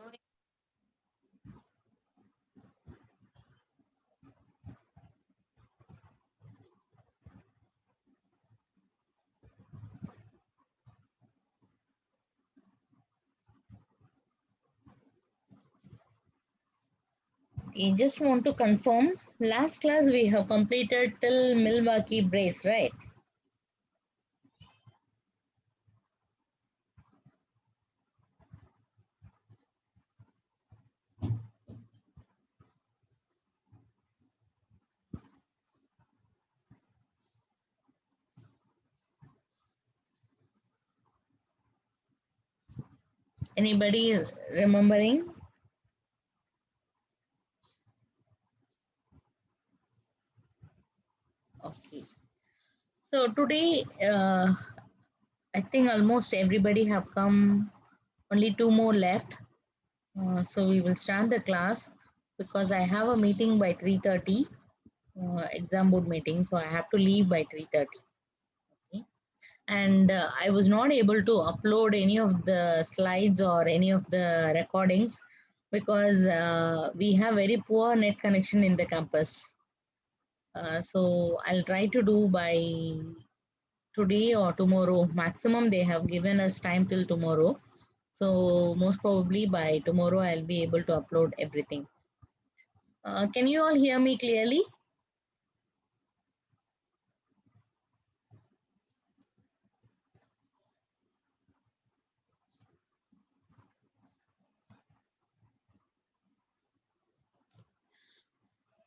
I just want to confirm, last class we have completed till Milwaukee brace, right? Anybody remembering? Okay. So today, I think almost everybody have come. Only two more left. So we will start the class because I have a meeting by 3:30, exam board meeting. So I have to leave by 3:30. Okay. And I was not able to upload any of the slides or any of the recordings because we have very poor net connection in the campus. So I'll try to do by today or tomorrow. Maximum they have given us time till tomorrow. So most probably by tomorrow I'll be able to upload everything. Can you all hear me clearly?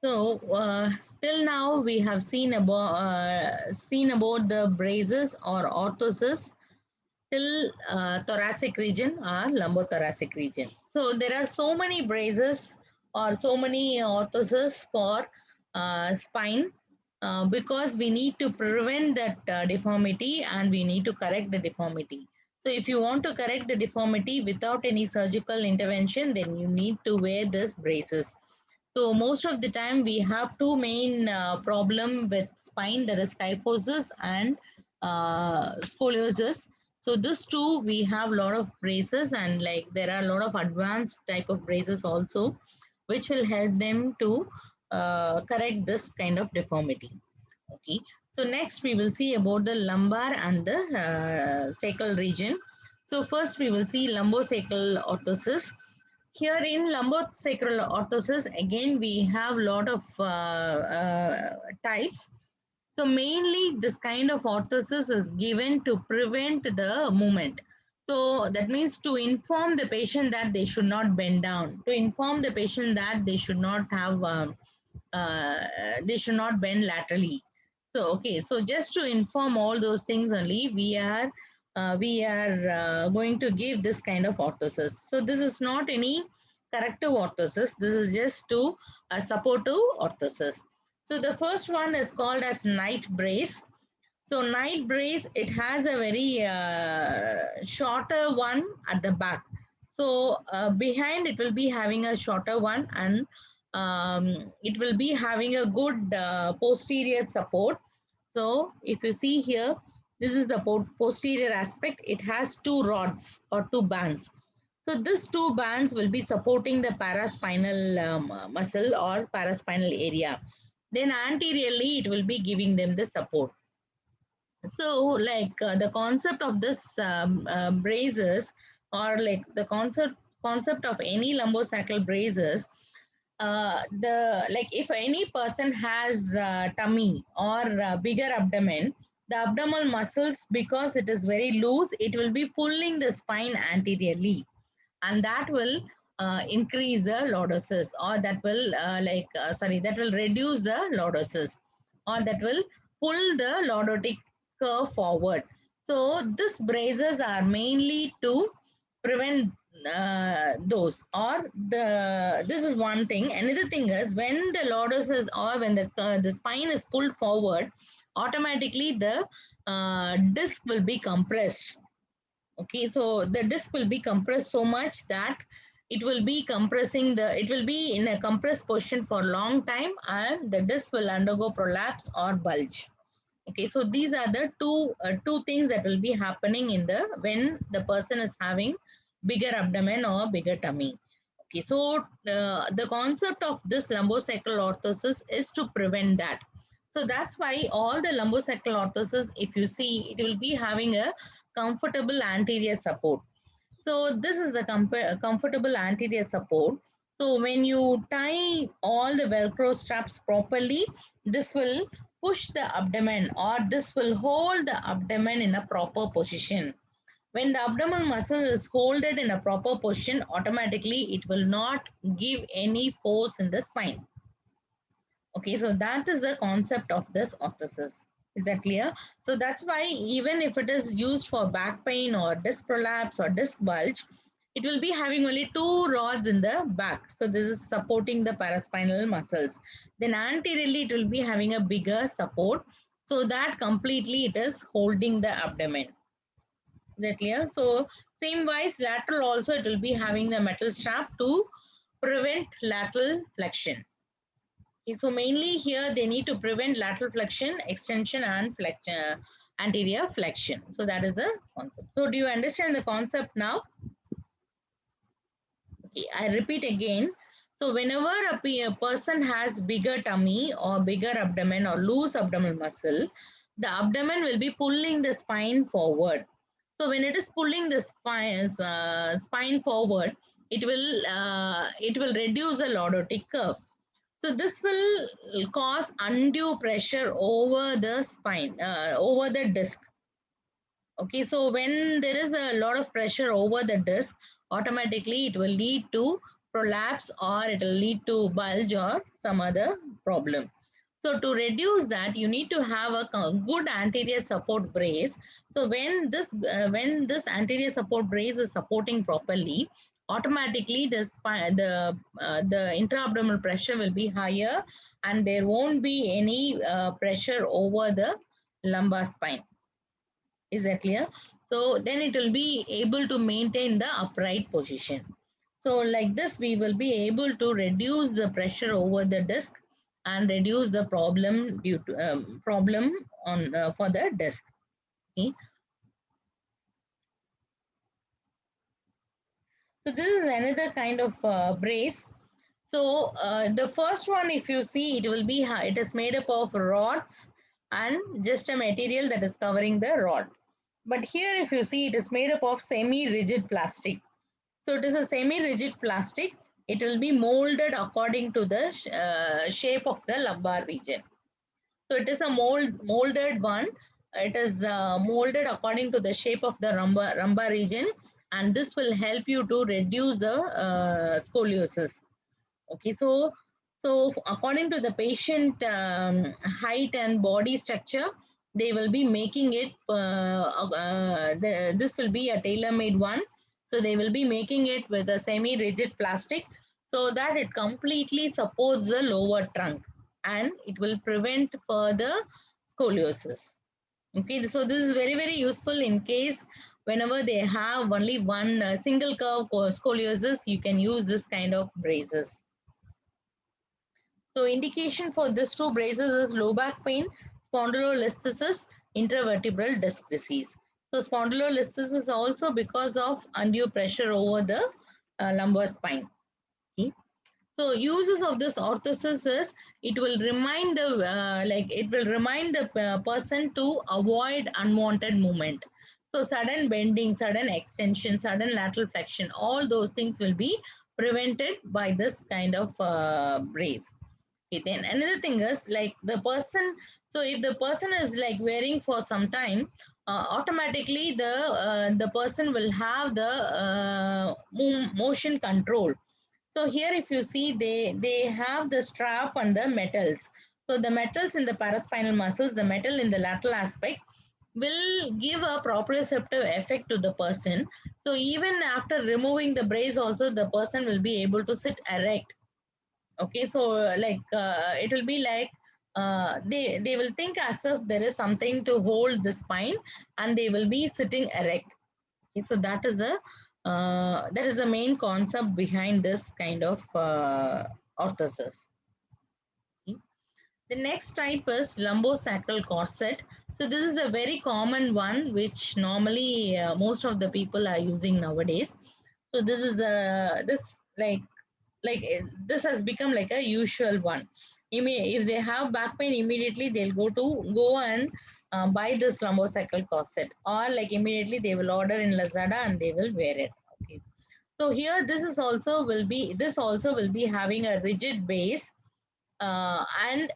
So till now we have seen about the braces or orthosis till thoracic region or lumbothoracic region. So there are so many braces or so many orthoses for spine because we need to prevent that deformity and we need to correct the deformity. So if you want to correct the deformity without any surgical intervention, then you need to wear this braces. So most of the time we have two main problem with spine, that is kyphosis and scoliosis. So this two we have a lot of braces, and like there are a lot of advanced type of braces also, which will help them to correct this kind of deformity. Okay. So next we will see about the lumbar and the sacral region. So first we will see lumbosacral orthosis. Here in lumbosacral orthosis, again we have a lot of types. So mainly this kind of orthosis is given to prevent the movement. So that means to inform the patient that they should not bend down, to inform the patient that they should not have, uh, they should not bend laterally. So okay, so just to inform all those things only, we are going to give this kind of orthosis. So this is not any corrective orthosis. This is just to supportive orthosis. So the first one is called as night brace. So night brace, it has a very shorter one at the back. So behind it will be having a shorter one, and it will be having a good posterior support. So if you see here, this is the posterior aspect. It has two rods or two bands. So these two bands will be supporting the paraspinal muscle or paraspinal area. Then anteriorly, it will be giving them the support. So like the concept of this braces, or like the concept of any lumbosacral braces, the like if any person has tummy or bigger abdomen, the abdominal muscles, because it is very loose, it will be pulling the spine anteriorly, and that will increase the lordosis, or that will that will reduce the lordosis, or that will pull the lordotic curve forward. So these braces are mainly to prevent those, or the this is one thing. Another thing is when the lordosis, or when the spine is pulled forward, automatically the disc will be compressed. Okay, so the disc will be compressed so much that it will be in a compressed position for a long time, and the disc will undergo prolapse or bulge. Okay, so these are the two things that will be happening in the when the person is having bigger abdomen or bigger tummy. Okay, so the concept of this lumbosacral orthosis is to prevent that. So that's why all the lumbosacral orthosis, if you see, it will be having a comfortable anterior support. So this is the comfortable anterior support. So when you tie all the Velcro straps properly, this will push the abdomen, or this will hold the abdomen in a proper position. When the abdominal muscle is holded in a proper position, automatically it will not give any force in the spine. Okay, so that is the concept of this orthosis. Is that clear? So that's why even if it is used for back pain or disc prolapse or disc bulge, it will be having only two rods in the back. So this is supporting the paraspinal muscles. Then anteriorly, it will be having a bigger support, so that completely it is holding the abdomen. Is that clear? So same wise, lateral also it will be having the metal strap to prevent lateral flexion. Okay, so mainly here they need to prevent lateral flexion, extension, and anterior flexion. So that is the concept. So do you understand the concept now? Okay, I repeat again. So whenever a person has bigger tummy or bigger abdomen or loose abdominal muscle, the abdomen will be pulling the spine forward. So when it is pulling the spine forward, it will reduce the lordotic curve. So this will cause undue pressure over the spine, over the disc. Okay, so when there is a lot of pressure over the disc, automatically it will lead to prolapse, or it will lead to bulge or some other problem. So to reduce that, you need to have a good anterior support brace. So when this anterior support brace is supporting properly, automatically the intra-abdominal pressure will be higher, and there won't be any pressure over the lumbar spine. Is that clear? So then it will be able to maintain the upright position. So like this, we will be able to reduce the pressure over the disc and reduce the problem due to problem on for the disc. Okay. So this is another kind of brace. So the first one, if you see, it will be it is made up of rods and just a material that is covering the rod. But here, if you see, it is made up of semi-rigid plastic. So it is a semi-rigid plastic. It will be molded according to the shape of the lumbar region. So it is a molded one. It is molded according to the shape of the lumbar region, and this will help you to reduce the scoliosis. Okay, so according to the patient height and body structure, they will be making it. This will be a tailor-made one. So they will be making it with a semi-rigid plastic, so that it completely supports the lower trunk, and it will prevent further scoliosis. Okay, so this is very useful in case whenever they have only one single curve scoliosis, you can use this kind of braces. So indication for these two braces is low back pain, spondylolisthesis, intravertebral disc disease. So spondylolisthesis is also because of undue pressure over the lumbar spine. Okay. So uses of this orthosis is it will remind the person to avoid unwanted movement. So sudden bending, sudden extension, sudden lateral flexion, all those things will be prevented by this kind of brace. Okay, then another thing is like the person. So if the person is like wearing for some time, automatically the person will have the motion control. So here, if you see, they have the strap and the metals. So the metals in the paraspinal muscles, the metal in the lateral aspect, will give a proprioceptive effect to the person. So even after removing the brace, also the person will be able to sit erect. Okay, so it will be like they will think as if there is something to hold the spine, and they will be sitting erect. Okay, so that is the main concept behind this kind of orthosis. Okay. The next type is lumbosacral corset. So this is a very common one which normally most of the people are using nowadays. So this is a this like like this has become like a usual one. If they have back pain, immediately they'll go and buy this lumbosacral corset, or like immediately they will order in Lazada and they will wear it. Okay. So here this also will be having a rigid base, and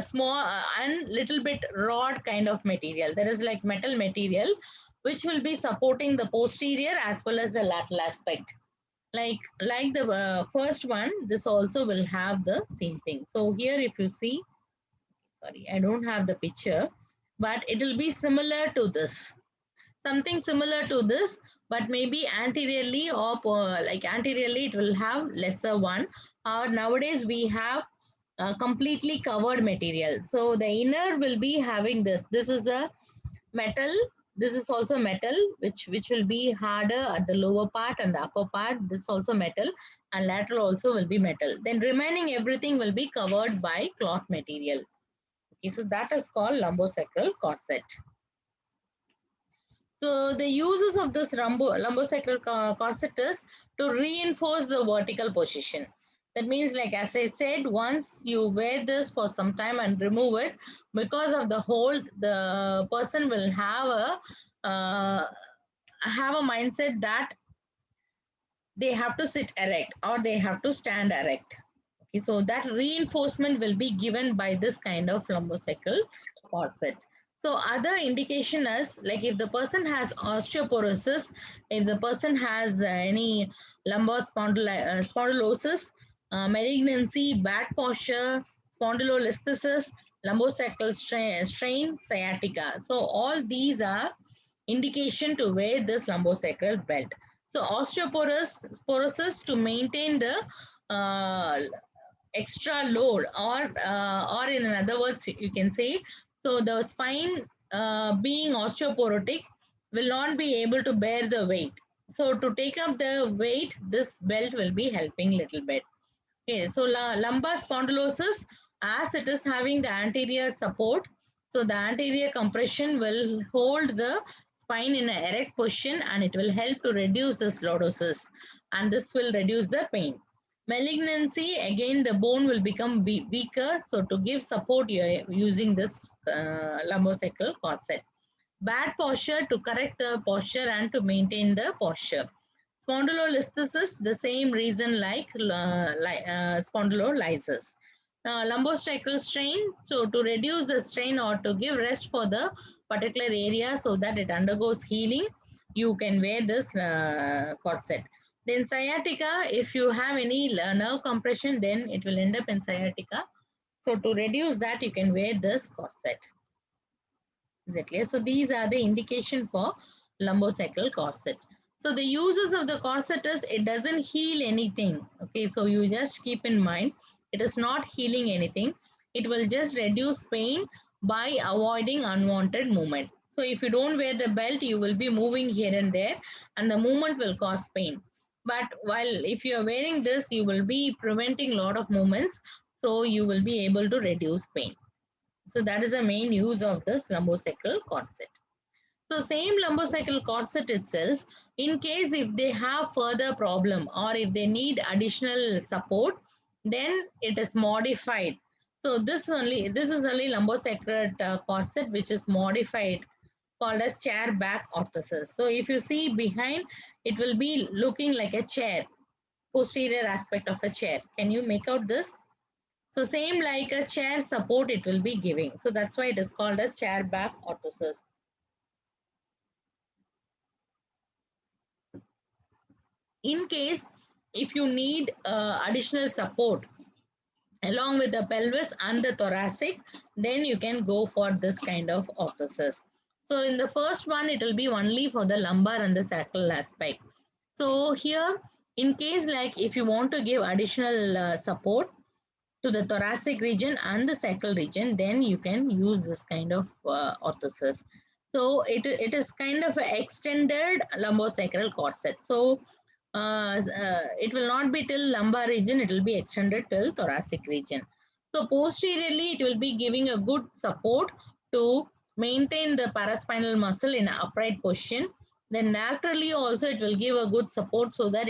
small and little bit rod kind of material. There is like metal material which will be supporting the posterior as well as the lateral aspect. Like the first one, this also will have the same thing. So here if you see, sorry, I don't have the picture, but it will be similar to this, something similar to this, but maybe anteriorly or like anteriorly it will have lesser one. Or nowadays we have completely covered material, so the inner will be having this is a metal, this is also metal, which will be harder at the lower part and the upper part. This also metal, and lateral also will be metal. Then remaining everything will be covered by cloth material. Okay, so that is called lumbosacral corset. So the uses of this lumbosacral corset is to reinforce the vertical position. That means, like as I said, once you wear this for some time and remove it, because of the hold, the person will have a mindset that they have to sit erect or they have to stand erect. Okay, so that reinforcement will be given by this kind of lumbosacral corset. So other indication is like if the person has osteoporosis, if the person has any lumbar spondylosis, malignancy, bad posture, spondylolisthesis, lumbosacral strain, sciatica. So all these are indication to wear this lumbosacral belt. So osteoporosis to maintain the uh, extra load, or in other words you can say, so the spine being osteoporotic will not be able to bear the weight. So to take up the weight, this belt will be helping little bit. Okay, so lumbar spondylosis, as it is having the anterior support, so the anterior compression will hold the spine in an erect position, and it will help to reduce this lordosis, and this will reduce the pain. Malignancy, again the bone will become weaker, so to give support you are using this lumbosacral corset. Bad posture, to correct the posture and to maintain the posture. Spondylolisthesis, the same reason like spondylolysis. Lumbosacral strain, so to reduce the strain or to give rest for the particular area so that it undergoes healing, you can wear this corset. Then sciatica, if you have any nerve compression, then it will end up in sciatica. So to reduce that, you can wear this corset. Exactly. So these are the indication for lumbosacral corset. So the uses of the corset is it doesn't heal anything. Okay, so you just keep in mind it is not healing anything. It will just reduce pain by avoiding unwanted movement. So if you don't wear the belt, you will be moving here and there, and the movement will cause pain. But while if you are wearing this, you will be preventing a lot of movements, so you will be able to reduce pain. So that is the main use of this lumbosacral corset. So same lumbosacral corset itself, in case if they have further problem or if they need additional support, then it is modified. So this is only lumbosacral corset which is modified, called as chair back orthosis. So if you see behind, it will be looking like a chair, posterior aspect of a chair. Can you make out this? So same like a chair support it will be giving. So that's why it is called as chair back orthosis. In case if you need additional support along with the pelvis and the thoracic, then you can go for this kind of orthosis. So in the first one, it will be only for the lumbar and the sacral aspect. So here, in case like if you want to give additional support to the thoracic region and the sacral region, then you can use this kind of orthosis. So it is kind of an extended lumbosacral corset. So it will not be till lumbar region, it will be extended till thoracic region. So posteriorly, it will be giving a good support to maintain the paraspinal muscle in an upright position. Then laterally also it will give a good support so that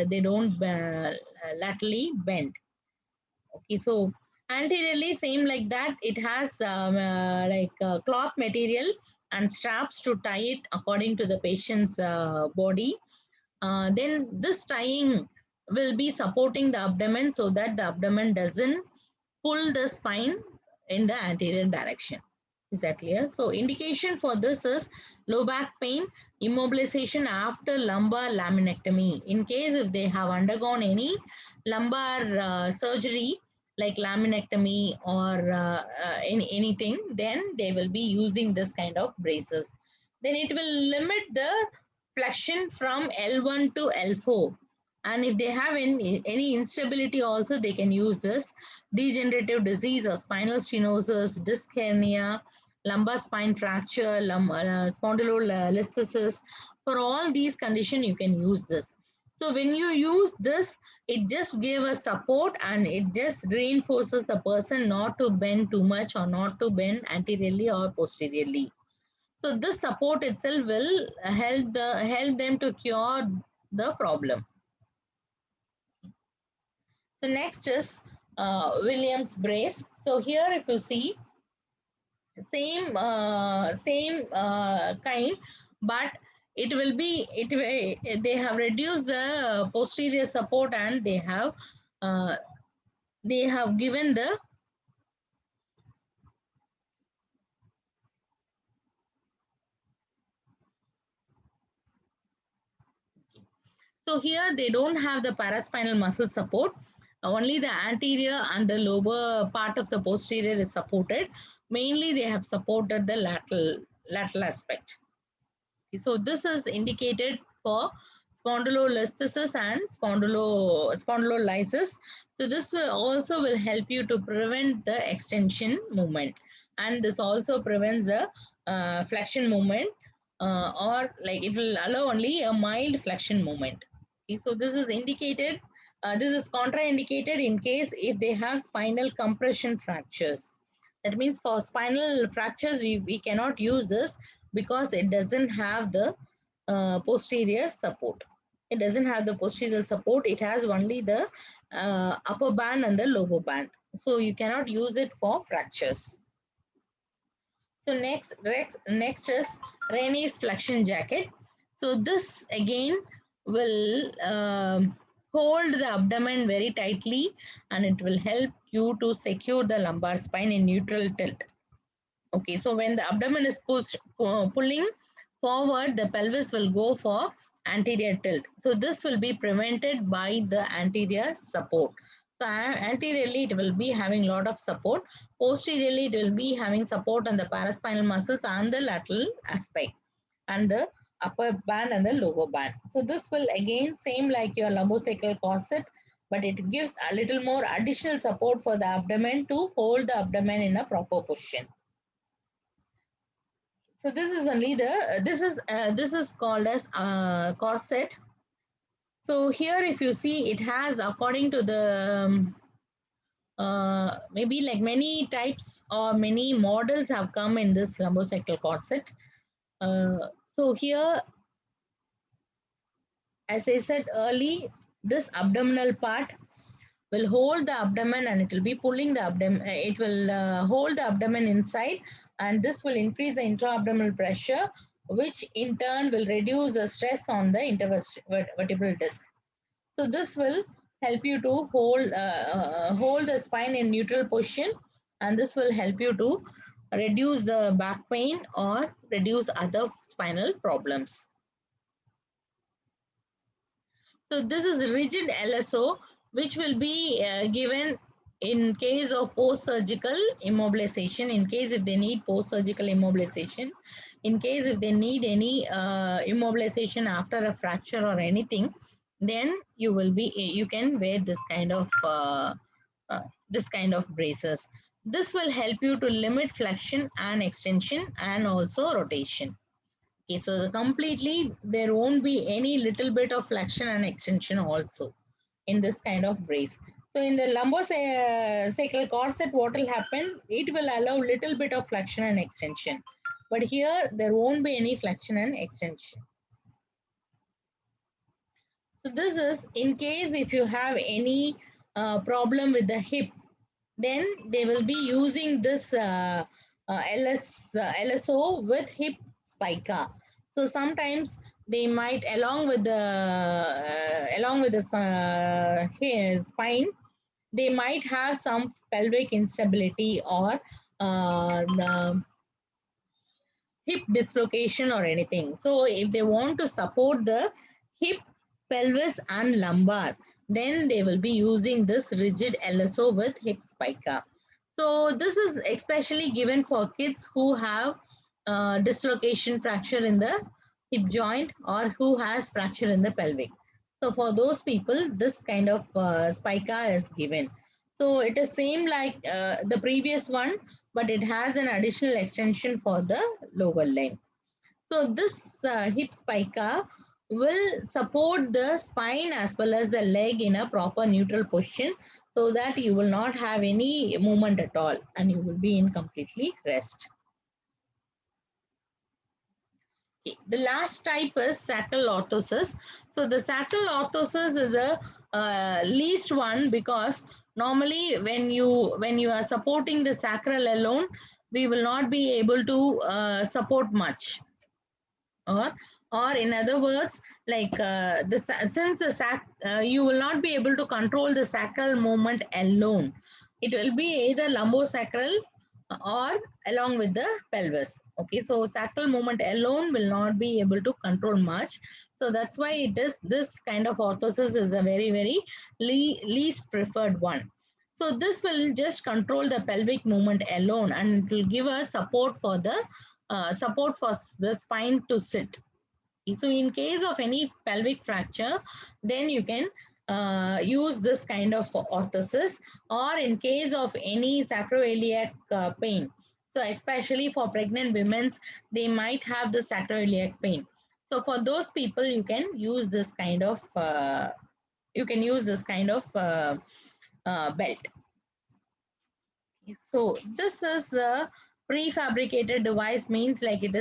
they don't laterally bend. Okay, so anteriorly same like that. It has cloth material and straps to tie it according to the patient's body. Then this tying will be supporting the abdomen so that the abdomen doesn't pull the spine in the anterior direction. Is that clear? So indication for this is low back pain, immobilization after lumbar laminectomy. In case if they have undergone any lumbar surgery like laminectomy or anything, then they will be using this kind of braces. Then it will limit the flexion from L1 to L4. And if they have any instability also, they can use this. Degenerative disease or spinal stenosis, disc hernia, lumbar spine fracture, spondylolisthesis. For all these conditions, you can use this. So when you use this, it just gives a support and it just reinforces the person not to bend too much or not to bend anteriorly or posteriorly. So this support itself will help them to cure the problem. So next is Williams brace. So here if you see same kind, but they have reduced the posterior support and uh, they have given the. So here they don't have the paraspinal muscle support. Only the anterior and the lower part of the posterior is supported. Mainly they have supported the lateral aspect. So this is indicated for spondylolisthesis and spondylolysis. So this also will help you to prevent the extension movement, and this also prevents the flexion movement, or like it will allow only a mild flexion movement. Okay, so this is indicated. This is contraindicated in case if they have spinal compression fractures. That means for spinal fractures, we cannot use this because it doesn't have the posterior support. It doesn't have the posterior support. It has only the upper band and the lower band. So you cannot use it for fractures. So next is Rene's flexion jacket. So this again will hold the abdomen very tightly and it will help you to secure the lumbar spine in neutral tilt. Okay, so when the abdomen is pulling forward, the pelvis will go for anterior tilt. So this will be prevented by the anterior support. So anteriorly, it will be having lot of support. Posteriorly, it will be having support on the paraspinal muscles and the lateral aspect and the upper band and the lower band. So this will again same like your lumbosacral corset, but it gives a little more additional support for the abdomen to hold the abdomen in a proper position. So this is only the this is called as corset. So here if you see, it has according to the maybe like many types or many models have come in this lumbosacral corset. So here, as I said early, this abdominal part will hold the abdomen and it will be pulling the abdomen. It will hold the abdomen inside, and this will increase the intra-abdominal pressure, which in turn will reduce the stress on the intervertebral disc. So this will help you to hold the spine in neutral position, and this will help you to reduce the back pain or reduce other spinal problems. So this is rigid LSO, which will be given in case of post-surgical immobilization, in case if they need post-surgical immobilization, in case if they need any immobilization after a fracture or anything, then you can wear this kind of braces. This will help you to limit flexion and extension and also rotation. Okay, so completely there won't be any little bit of flexion and extension also in this kind of brace. So in the lumbosacral corset, what will happen? It will allow little bit of flexion and extension. But here there won't be any flexion and extension. So this is in case if you have any problem with the hip, then they will be using this LSO with hip spica. So sometimes they might along with the spine, they might have some pelvic instability or the hip dislocation or anything. So if they want to support the hip, pelvis and lumbar, then they will be using this rigid LSO with hip spica. So this is especially given for kids who have dislocation fracture in the hip joint or who has fracture in the pelvic. So for those people, this kind of spica is given. So it is same like the previous one, but it has an additional extension for the lower leg. So this hip spica will support the spine as well as the leg in a proper neutral position so that you will not have any movement at all and you will be in completely rest. Okay. The last type is sacral orthosis. So the sacral orthosis is the least one because normally when you are supporting the sacral alone, we will not be able to support much. or or in other words, like since the you will not be able to control the sacral movement alone. It will be either lumbosacral or along with the pelvis. Okay, so sacral movement alone will not be able to control much. So that's why it is this kind of orthosis is a very least preferred one. So this will just control the pelvic movement alone and it will give a support for the spine to sit. So in case of any pelvic fracture, then you can use this kind of orthosis, or in case of any sacroiliac pain. So especially for pregnant women, they might have the sacroiliac pain. So for those people, you can use this kind of belt. So this is a prefabricated device, means like it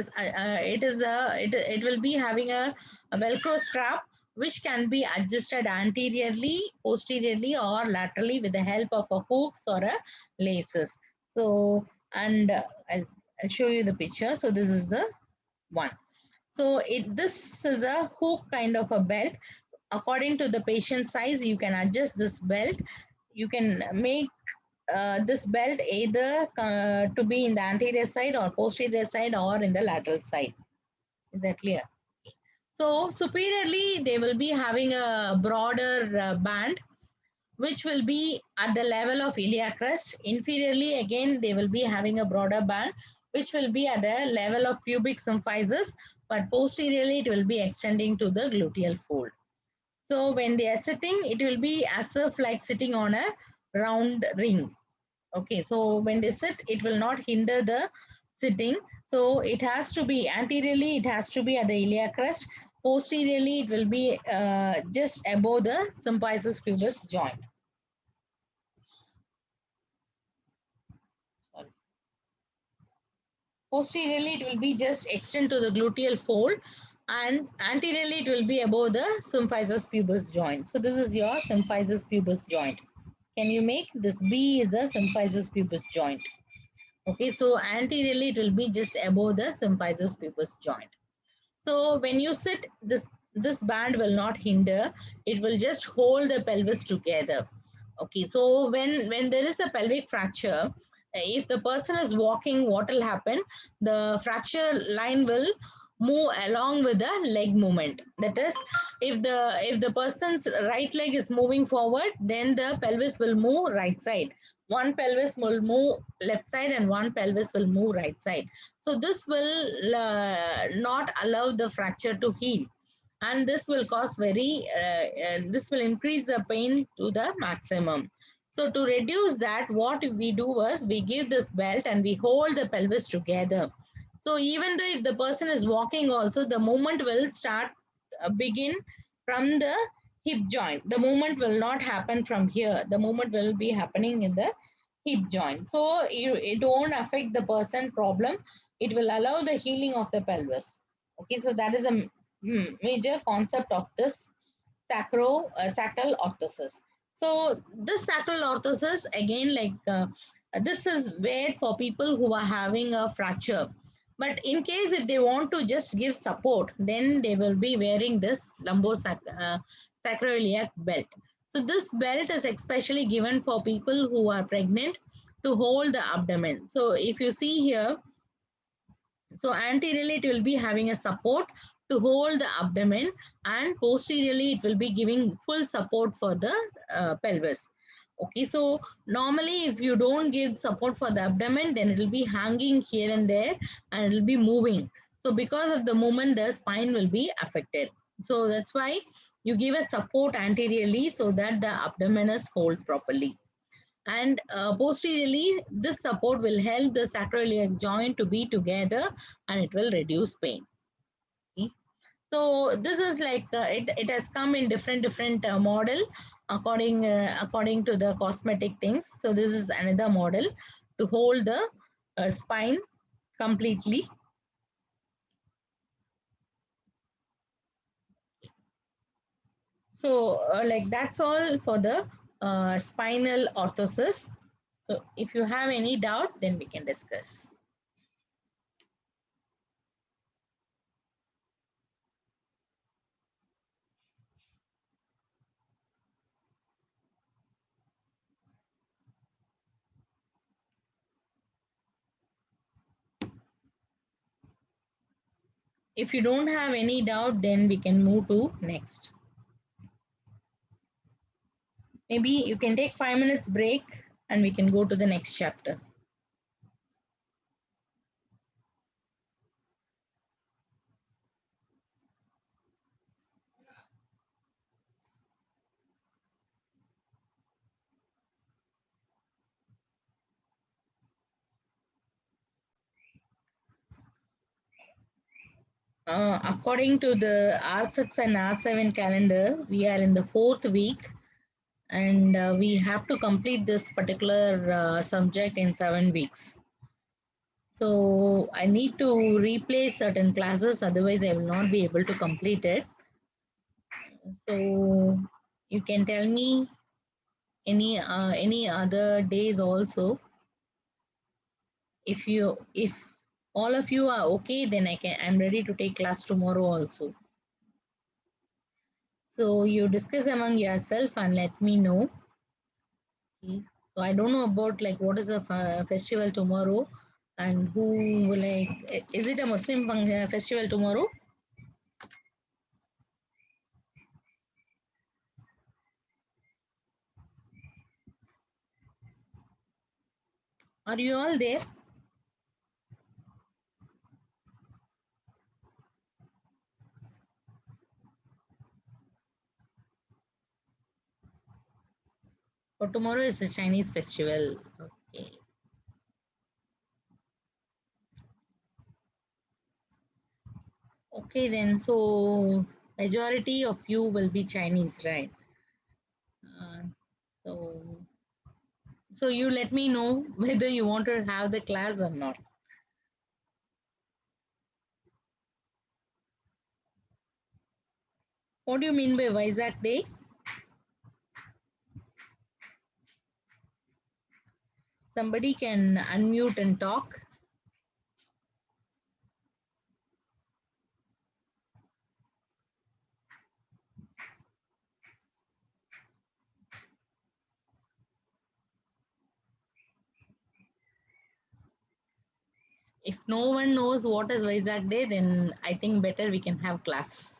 will be having a velcro strap which can be adjusted anteriorly, posteriorly or laterally with the help of a hooks or a laces. So and I'll show you the picture. So this is the one. So this is a hook kind of a belt. According to the patient size, you can adjust this belt. You can make this belt either to be in the anterior side or posterior side or in the lateral side. Is that clear? So superiorly, they will be having a broader band which will be at the level of iliac crest. Inferiorly, again, they will be having a broader band which will be at the level of pubic symphysis, but posteriorly it will be extending to the gluteal fold. So when they are sitting, it will be as if like sitting on a round ring. Okay, so when they sit, it will not hinder the sitting. So it has to be anteriorly, it has to be at the iliac crest. Posteriorly, it will be just above the symphysis pubis joint. Sorry. Posteriorly, it will be just extend to the gluteal fold, and anteriorly, it will be above the symphysis pubis joint. So this is your symphysis pubis joint. Can you make this? B is the symphysis pubis joint. Okay, so anteriorly it will be just above the symphysis pubis joint. So when you sit, this band will not hinder. It will just hold the pelvis together. Okay, so when there is a pelvic fracture, if the person is walking, what will happen? The fracture line will move along with the leg movement. That is, if the person's right leg is moving forward, then the pelvis will move right side. One pelvis will move left side and one pelvis will move right side. So this will not allow the fracture to heal, and this will cause this will increase the pain to the maximum. So to reduce that, what we do was we give this belt and we hold the pelvis together. So even though if the person is walking also, the movement will start begin from the hip joint. The movement will not happen from here. The movement will be happening in the hip joint. So it won't affect the person problem. It will allow the healing of the pelvis. Okay, so that is a major concept of this sacral orthosis. So this sacral orthosis again, this is where for people who are having a fracture. But in case if they want to just give support, then they will be wearing this sacroiliac belt. So this belt is especially given for people who are pregnant to hold the abdomen. So if you see here, so anteriorly it will be having a support to hold the abdomen, and posteriorly it will be giving full support for the pelvis. Okay, so normally if you don't give support for the abdomen, then it will be hanging here and there and it will be moving. So because of the movement, the spine will be affected. So that's why you give a support anteriorly so that the abdomen is hold properly. And posteriorly, this support will help the sacroiliac joint to be together and it will reduce pain. Okay. So this is it has come in different model according to the cosmetic things. So this is another model to hold the spine completely. So that's all for the spinal orthosis. So if you have any doubt, then we can discuss. If you don't have any doubt, then we can move to next. Maybe you can take 5 minutes break and we can go to the next chapter. According to the R6 and R7 calendar, we are in the 4th week, and we have to complete this particular subject in 7 weeks. So I need to replace certain classes, otherwise I will not be able to complete it. So you can tell me any other days also. If all of you are okay, then I'm ready to take class tomorrow also. So you discuss among yourself and let me know. Okay. So I don't know about what is the festival tomorrow, and who is it a Muslim festival tomorrow? Are you all there? Or tomorrow is a Chinese festival. Okay. Okay then. So majority of you will be Chinese, right? Uh, so so you let me know whether you want to have the class or not. What do you mean by Vaisak Day? Somebody can unmute and talk. If no one knows what is Vaisak Day, then I think better we can have class.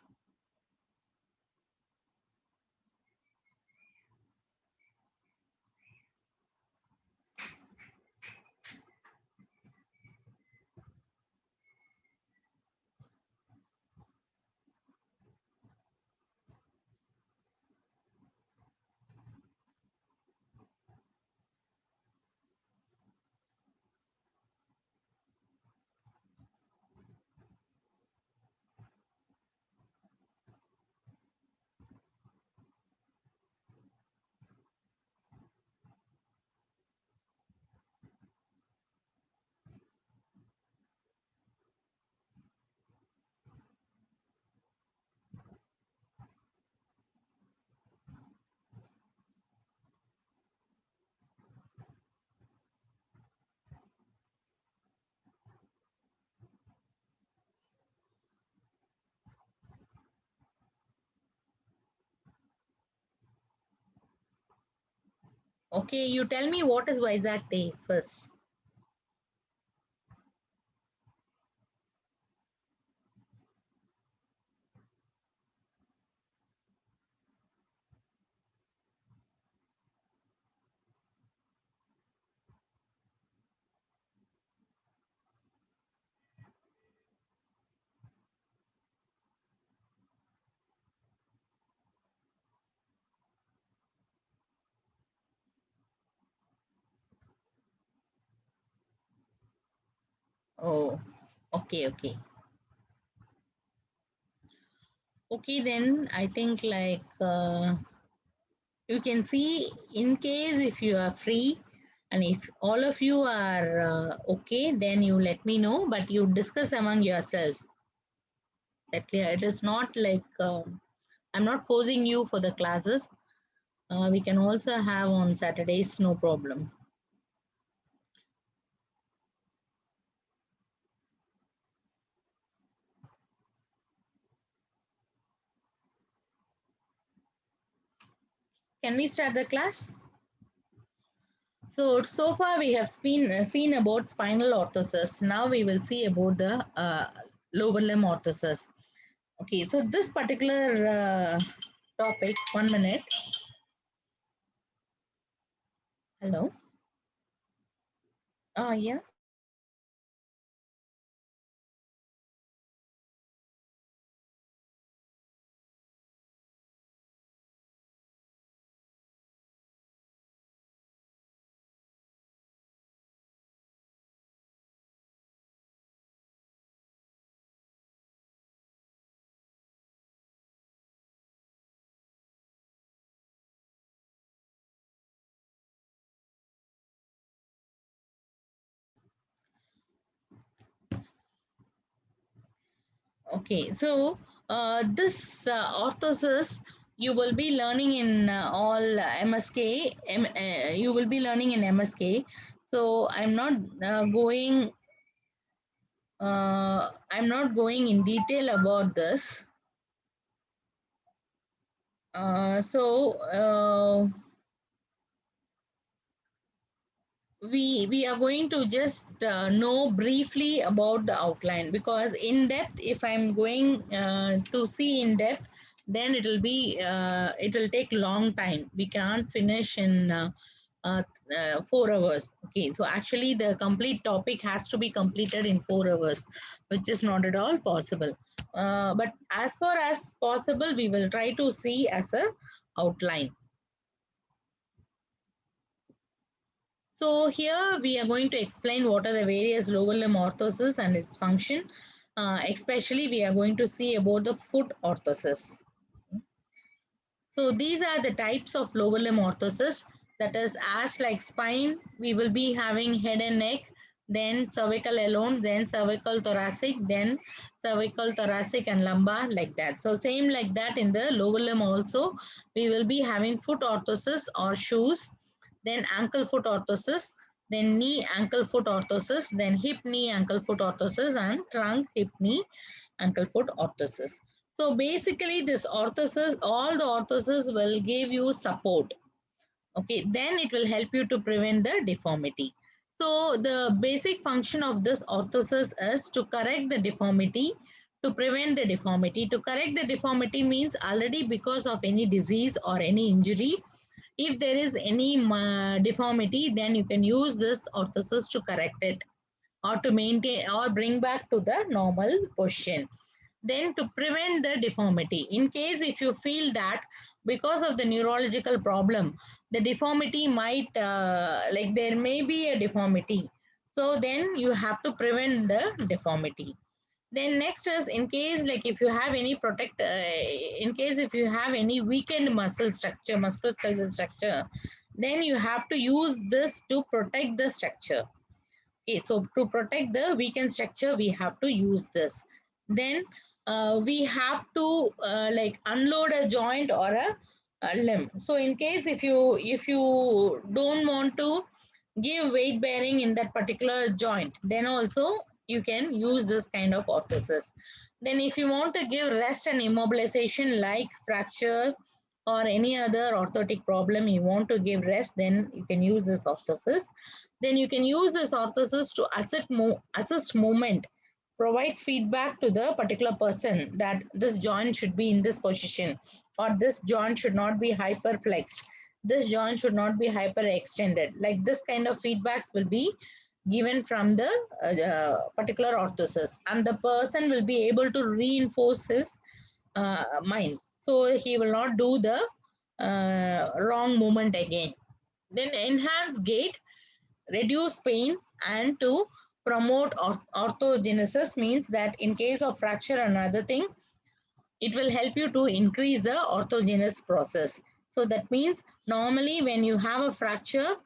Okay, you tell me what is Vizag Day first. Oh, okay, okay. Okay, then I think like you can see in case if you are free and if all of you are okay, then you let me know, but you discuss among yourself. That clear. It is not like I'm not forcing you for the classes. We can also have on Saturdays, no problem. Can we start the class? So far we have seen about spinal orthosis. Now we will see about the lower limb orthosis. Okay, so this particular topic, 1 minute. Hello. Yeah. Okay, so this orthosis you will be learning in all MSK. You will be learning in MSK. So I'm not going in detail about this. Uh, so uh, we are going to just know briefly about the outline, because in depth, if I'm going to see in depth, then it will take long time. We can't finish in 4 hours. Okay, so actually the complete topic has to be completed in 4 hours, which is not at all possible. But as far as possible, we will try to see as a outline. So here we are going to explain what are the various lower limb orthoses and its function. Especially we are going to see about the foot orthosis. So these are the types of lower limb orthosis. That is, as like spine, we will be having head and neck, then cervical alone, then cervical thoracic, then cervical thoracic and lumbar, like that. So same like that in the lower limb also, we will be having foot orthosis or shoes, then ankle foot orthosis, then knee ankle foot orthosis, then hip knee ankle foot orthosis, and trunk hip knee ankle foot orthosis. So basically this orthosis, all the orthosis will give you support. Okay, then it will help you to prevent the deformity. So the basic function of this orthosis is to correct the deformity, to prevent the deformity. To correct the deformity means already because of any disease or any injury, if there is any deformity, then you can use this orthosis to correct it or to maintain or bring back to the normal position. Then to prevent the deformity, in case if you feel that because of the neurological problem, the deformity might like there may be a deformity, so then you have to prevent the deformity. Then next is, in case like if you have any in case if you have any weakened muscle structure, musculoskeletal structure, then you have to use this to protect the structure. Okay, so to protect the weakened structure, we have to use this. Then we have to like unload a joint or a limb. So in case if you don't want to give weight bearing in that particular joint, then also you can use this kind of orthosis. Then if you want to give rest and immobilization like fracture or any other orthotic problem you want to give rest, then you can use this orthosis. Then you can use this orthosis to assist movement, provide feedback to the particular person that this joint should be in this position, or this joint should not be hyperflexed, this joint should not be hyperextended. Like this kind of feedbacks will be given from the particular orthosis, and the person will be able to reinforce his mind. So he will not do the wrong movement again. Then enhance gait, reduce pain, and to promote orthogenesis means that in case of fracture and other thing, it will help you to increase the orthogenesis process. So that means normally when you have a fracture,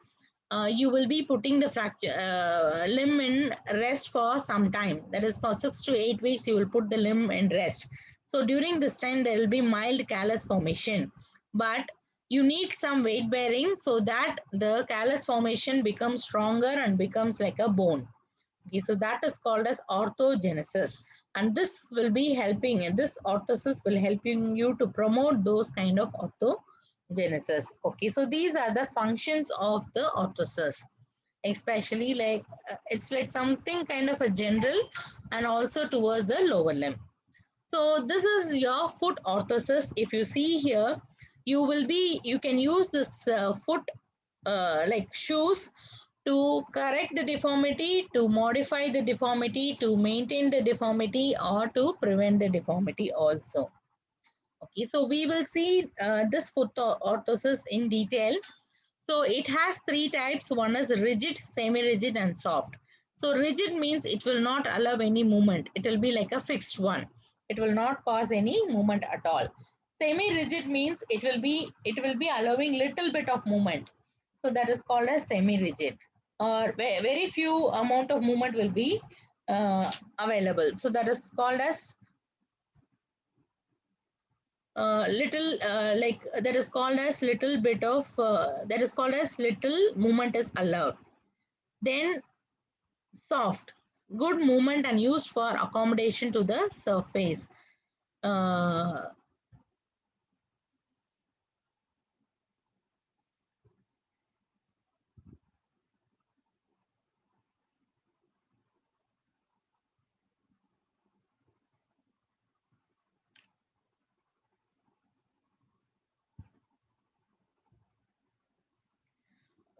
you will be putting the fracture limb in rest for some time. That is for 6 to 8 weeks, you will put the limb in rest. So during this time, there will be mild callus formation, but you need some weight bearing so that the callus formation becomes stronger and becomes like a bone. Okay, so that is called as orthogenesis, and this will be helping, and this orthosis will helping you to promote those kind of orthogenesis. Okay, so these are the functions of the orthosis, especially like it's like something kind of a general and also towards the lower limb. So this is your foot orthosis. If you see here, you can use this foot like shoes to correct the deformity, to modify the deformity, to maintain the deformity, or to prevent the deformity also. Okay, so we will see this foot orthosis in detail. So it has three types. One is rigid, semi-rigid, and soft. So rigid means it will not allow any movement. It will be like a fixed one. It will not cause any movement at all. Semi-rigid means it will be allowing little bit of movement. So that is called as semi-rigid, or very few amount of movement will be available. So that is called as little like that is called as little bit of that is called as little movement is allowed. Then soft, good movement and used for accommodation to the surface. uh,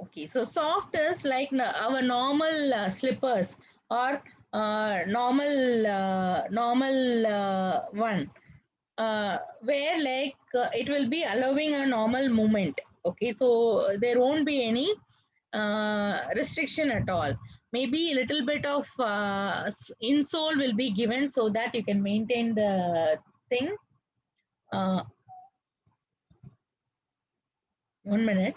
okay, so soft is like our normal slippers, or normal one, where like it will be allowing a normal movement. Okay, so there won't be any restriction at all. Maybe a little bit of insole will be given so that you can maintain the thing. uh, 1 minute.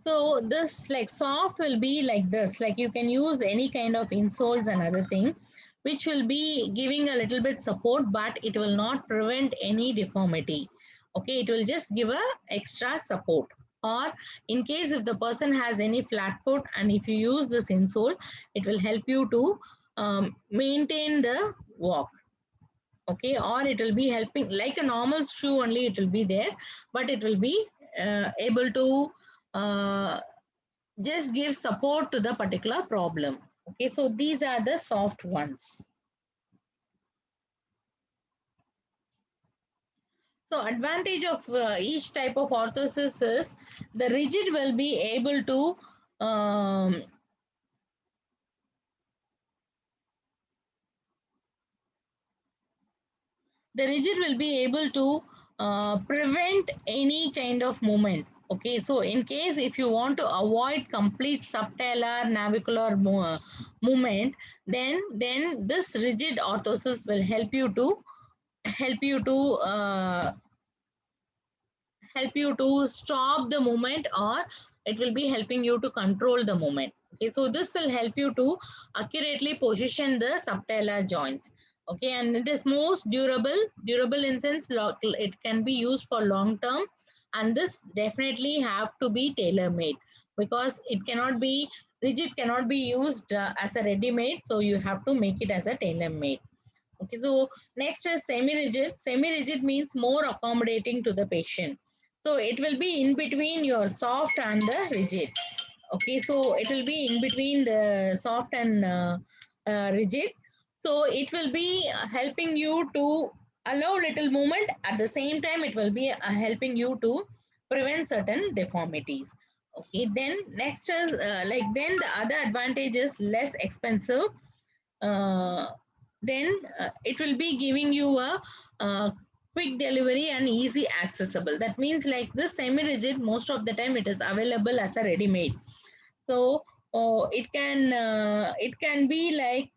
So this like soft will be like this, like you can use any kind of insoles and other thing, which will be giving a little bit support, but it will not prevent any deformity. Okay, it will just give a extra support. Or in case if the person has any flat foot, and if you use this insole, it will help you to maintain the walk. Okay, or it will be helping like a normal shoe only, it will be there, but it will be able to uh, just give support to the particular problem. Okay, so these are the soft ones. So advantage of each type of orthosis is the rigid will be able to the rigid will be able to prevent any kind of movement. Okay, so in case if you want to avoid complete subtalar navicular movement, then this rigid orthosis will help you to help you to stop the movement, or it will be helping you to control the movement. Okay, so this will help you to accurately position the subtalar joints. Okay, and it is most durable in sense it can be used for long term, and this definitely have to be tailor made, because it cannot be rigid, cannot be used as a ready made, so you have to make it as a tailor made. Okay, so next is semi-rigid. Semi-rigid means more accommodating to the patient. So it will be in between your soft and the rigid. Okay, so it will be in between the soft and rigid. So it will be helping you to allow little movement. At the same time, it will be helping you to prevent certain deformities. Okay, then next is then the other advantage is less expensive. uh, then it will be giving you a quick delivery and easy accessible. That means like this semi-rigid, most of the time it is available as a ready-made. So it can be like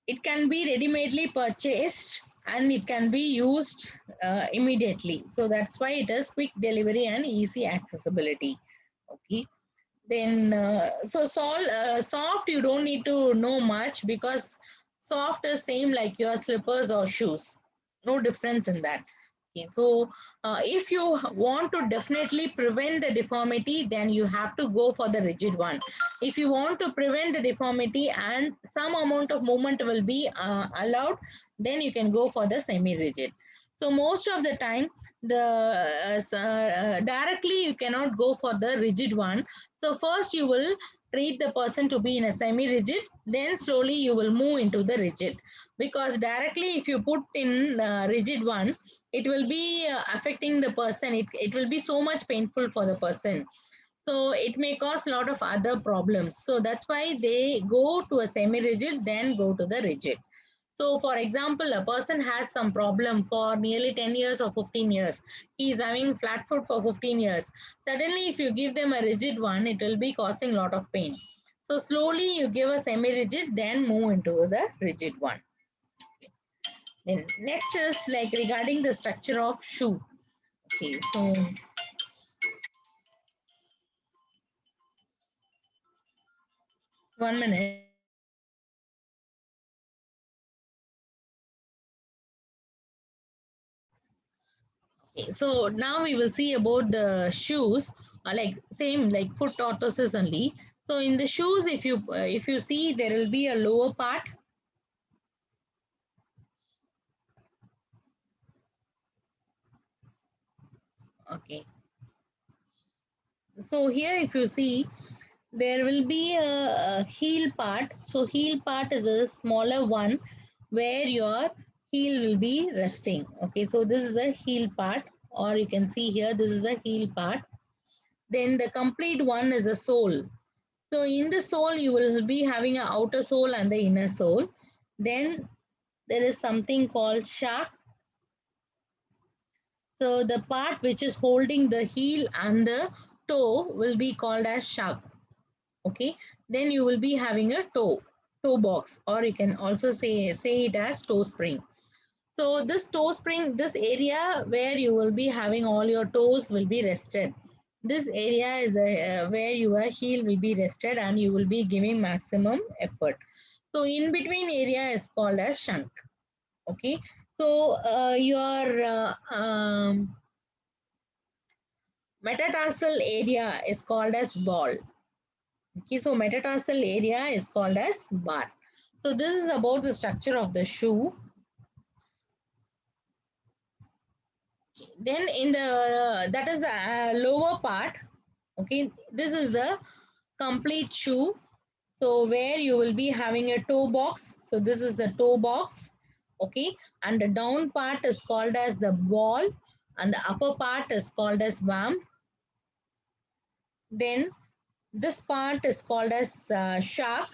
it can be ready-madely purchased, and it can be used immediately. So that's why it is quick delivery and easy accessibility. Okay, then soft, you don't need to know much, because soft is same like your slippers or shoes, no difference in that. Okay, so if you want to definitely prevent the deformity, then you have to go for the rigid one. If you want to prevent the deformity and some amount of movement will be allowed, then you can go for the semi rigid. So most of the time, the directly you cannot go for the rigid one. So first you will treat the person to be in a semi-rigid, then slowly you will move into the rigid. Because directly if you put in rigid one, it will be affecting the person. It will be so much painful for the person. So it may cause a lot of other problems. So that's why they go to a semi-rigid, then go to the rigid. So, for example, a person has some problem for nearly 10 years or 15 years. He is having flat foot for 15 years. Suddenly, if you give them a rigid one, it will be causing a lot of pain. So, slowly you give a semi-rigid, then move into the rigid one. Then next is like regarding the structure of shoe. Okay, so 1 minute. Okay, so now we will see about the shoes, like same like foot tortoises only. So in the shoes, if you see, there will be a lower part. Okay, so here if you see, there will be a heel part. So heel part is a smaller one where your heel will be resting. Okay, so this is the heel part, or you can see here, this is the heel part. Then the complete one is the sole. So in the sole, you will be having an outer sole and the inner sole. Then there is something called shaft. So the part which is holding the heel and the toe will be called as shaft. Okay. Then you will be having a toe box, or you can also say it as toe spring. So this toe spring, this area where you will be having all your toes will be rested. This area is where your heel will be rested, and you will be giving maximum effort. So in between area is called as shank. Okay. So your metatarsal area is called as ball. Okay. So metatarsal area is called as bar. So this is about the structure of the shoe. Then in the that is the lower part. Okay, this is the complete shoe. So where you will be having a toe box. So this is the toe box. Okay, and the down part is called as the ball, and the upper part is called as worm. Then this part is called as shark.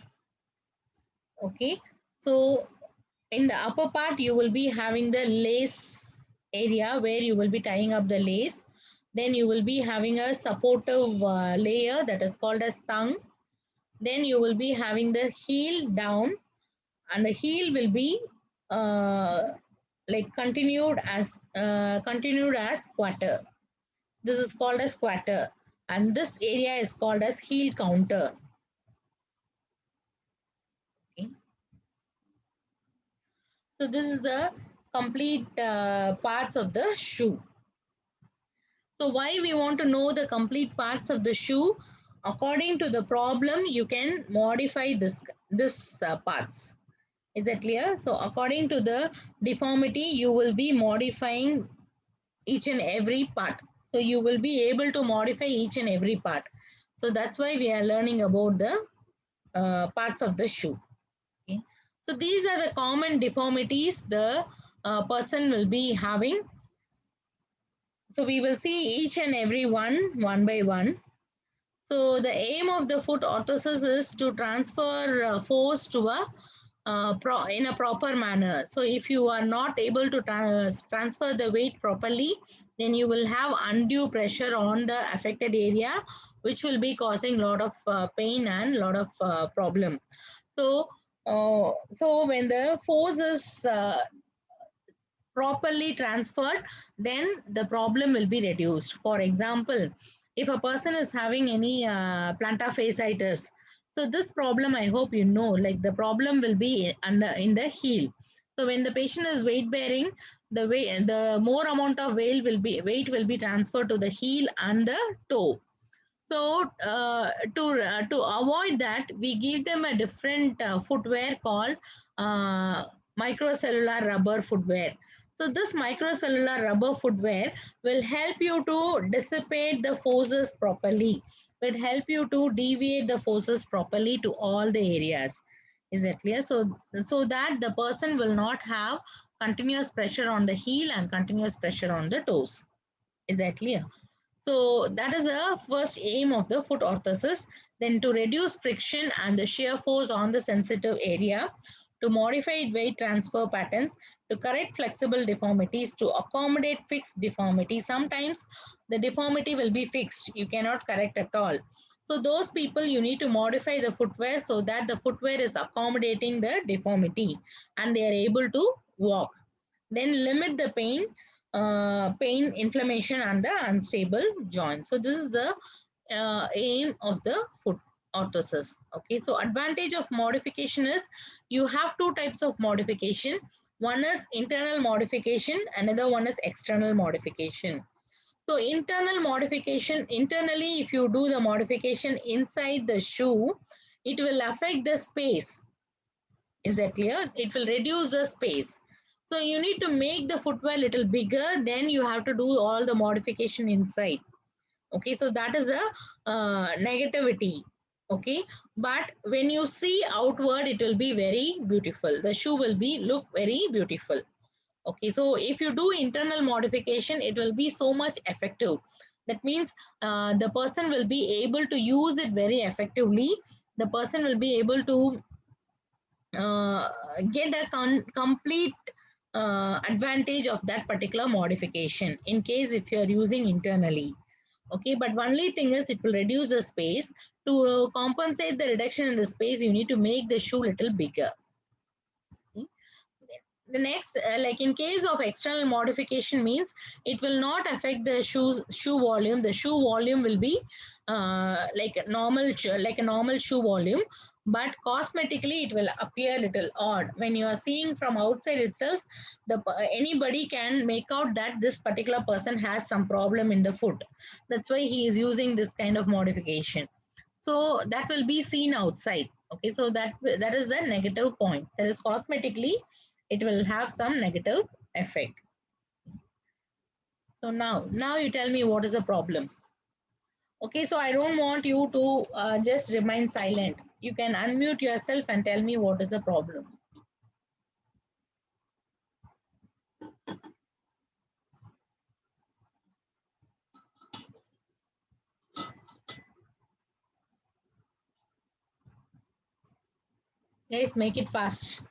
Okay, so in the upper part you will be having the lace area where you will be tying up the lace. Then you will be having a supportive layer that is called as tongue. Then you will be having the heel down, and the heel will be like continued as quarter. This is called as quarter, and this area is called as heel counter. Okay. So this is the complete parts of the shoe. So why we want to know the complete parts of the shoe? According to the problem, you can modify this parts. Is that clear? So according to the deformity, you will be modifying each and every part. So you will be able to modify each and every part. So that's why we are learning about the parts of the shoe. Okay. So these are the common deformities the person will be having. So we will see each and every one by one. So the aim of the foot orthosis is to transfer force to a in a proper manner. So if you are not able to transfer the weight properly, then you will have undue pressure on the affected area, which will be causing a lot of pain and a lot of problem. So when the force is properly transferred, then the problem will be reduced. For example, if a person is having any plantar fasciitis, so this problem I hope you know, like the problem will be under in the heel. So when the patient is weight bearing, the more amount of weight will be transferred to the heel and the toe. So to avoid that, we give them a different footwear called microcellular rubber footwear. So this microcellular rubber footwear will help you to dissipate the forces properly. Will help you to deviate the forces properly to all the areas. Is that clear? So that the person will not have continuous pressure on the heel and continuous pressure on the toes. Is that clear? So that is the first aim of the foot orthosis. Then to reduce friction and the shear force on the sensitive area, to modify weight transfer patterns, to correct flexible deformities, to accommodate fixed deformity. Sometimes the deformity will be fixed. You cannot correct at all. So those people, you need to modify the footwear so that the footwear is accommodating the deformity and they are able to walk. Then limit the pain, inflammation, and the unstable joint. So this is the aim of the foot orthosis. Okay, so advantage of modification is you have two types of modification. One is internal modification, another one is external modification. So internal modification, internally if you do the modification inside the shoe, it will affect the space. Is that clear? It will reduce the space. So you need to make the footwear little bigger, then you have to do all the modification inside. Okay, so that is a negativity. Okay, but when you see outward, it will be very beautiful. The shoe will be look very beautiful. Okay, so if you do internal modification, it will be so much effective. That means the person will be able to use it very effectively. The person will be able to uh, get a complete advantage of that particular modification in case if you are using internally. Okay, but only thing is it will reduce the space. To compensate the reduction in the space, you need to make the shoe little bigger. Okay. The next, like in case of external modification means it will not affect the shoe volume. The shoe volume will be like a normal shoe volume, but cosmetically it will appear little odd. When you are seeing from outside itself, anybody can make out that this particular person has some problem in the foot. That's why he is using this kind of modification. So that will be seen outside. Okay, so that is the negative point. That is cosmetically it will have some negative effect. So now you tell me what is the problem. Okay, so I don't want you to just remain silent. You can unmute yourself and tell me what is the problem. Guys, make it fast.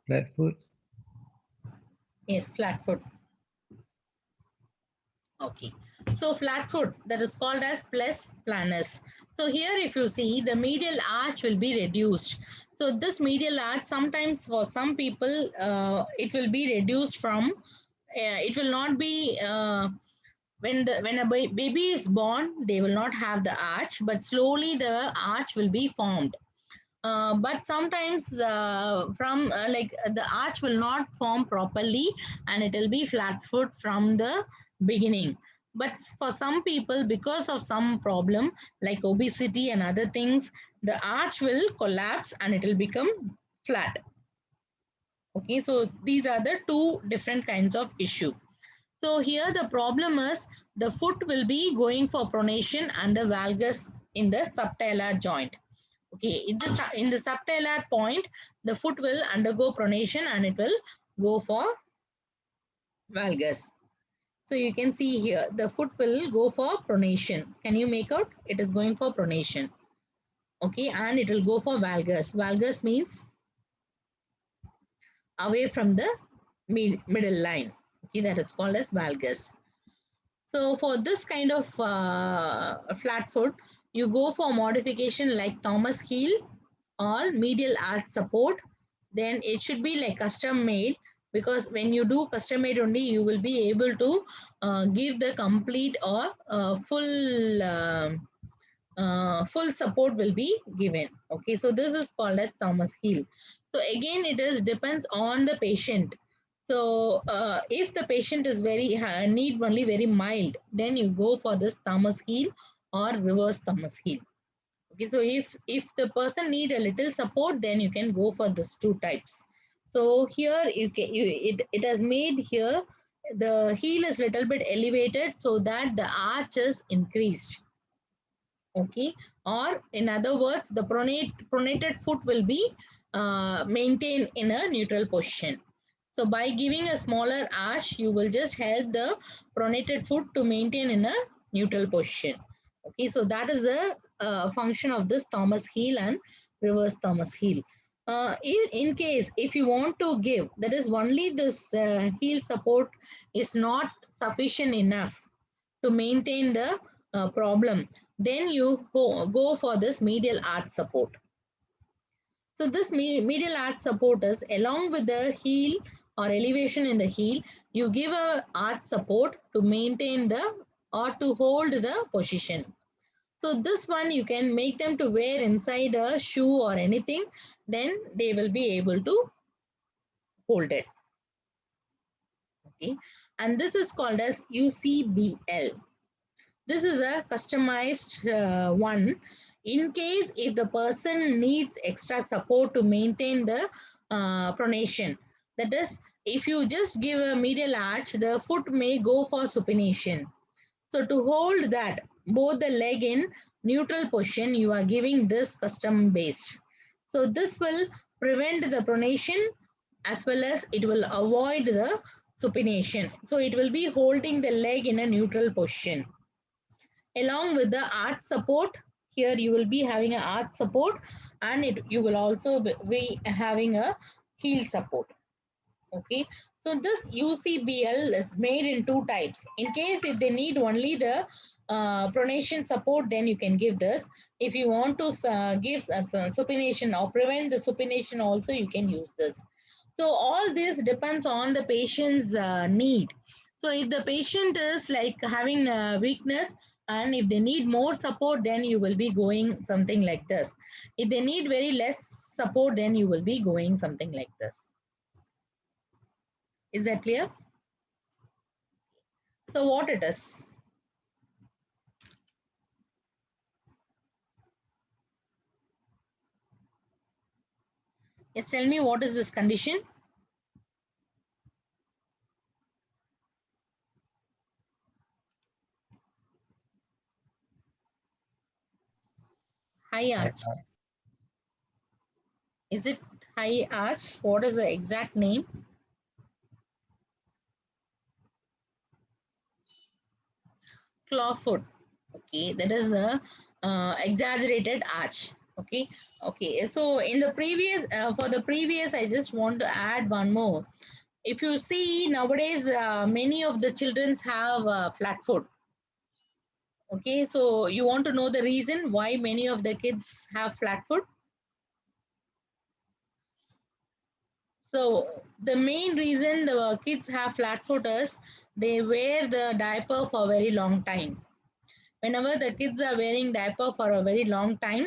Flat foot. Yes, flat foot. Okay, so flat foot, that is called as pes planus. So here if you see, the medial arch will be reduced. So this medial arch, sometimes for some people it will be reduced from, it will not be, when a baby is born, they will not have the arch, but slowly the arch will be formed. But sometimes from like the arch will not form properly, and it will be flat foot from the beginning. But for some people, because of some problem like obesity and other things, the arch will collapse and it will become flat. Okay, so these are the two different kinds of issue. So here the problem is the foot will be going for pronation and the valgus in the subtalar joint. Okay, in the subtalar point, the foot will undergo pronation and it will go for valgus. So you can see here, the foot will go for pronation. Can you make out? It is going for pronation. Okay, and it will go for valgus. Valgus means away from the middle line. Okay, that is called as valgus. So for this kind of flat foot, you go for modification like Thomas heel or medial arch support. Then it should be like custom made, because when you do custom made only, you will be able to give the complete or full support will be given. Okay, so this is called as Thomas heel. So again, it is depends on the patient. So if the patient is need only very mild, then you go for this Thomas heel or reverse Thomas heel. Okay, so if the person need a little support, then you can go for these two types. So here it has made here the heel is little bit elevated so that the arch is increased. Okay, or in other words, the pronated foot will be maintained in a neutral position. So by giving a smaller arch, you will just help the pronated foot to maintain in a neutral position. Okay, so that is the function of this Thomas heel and reverse Thomas heel. In case if you want to give, that is only this heel support is not sufficient enough to maintain the problem, then you go for this medial arch support. So this medial arch support is along with the heel or elevation in the heel, you give a arch support to maintain the or to hold the position. So this one you can make them to wear inside a shoe or anything, then they will be able to hold it. Okay, and this is called as UCBL. This is a customized one in case if the person needs extra support to maintain the pronation. That is, if you just give a medial arch, the foot may go for supination. So to hold that, both the leg in neutral position, you are giving this custom based. So this will prevent the pronation as well as it will avoid the supination. So it will be holding the leg in a neutral position. Along with the arch support, here you will be having an arch support, and you will also be having a heel support. Okay, so this UCBL is made in two types. In case if they need only the pronation support, then you can give this. If you want to give supination or prevent the supination also, you can use this. So all this depends on the patient's need. So if the patient is like having weakness and if they need more support, then you will be going something like this. If they need very less support, then you will be going something like this. Is that clear? So what it is? Yes, tell me what is this condition? High arch. Is it high arch? What is the exact name? Clawfoot. Okay, that is the exaggerated arch. Okay, okay. So in the previous, for the previous, I just want to add one more. If you see nowadays, many of the children have flat foot. Okay, so you want to know the reason why many of the kids have flat foot? So the main reason the kids have flat foot is they wear the diaper for a very long time. Whenever the kids are wearing diaper for a very long time,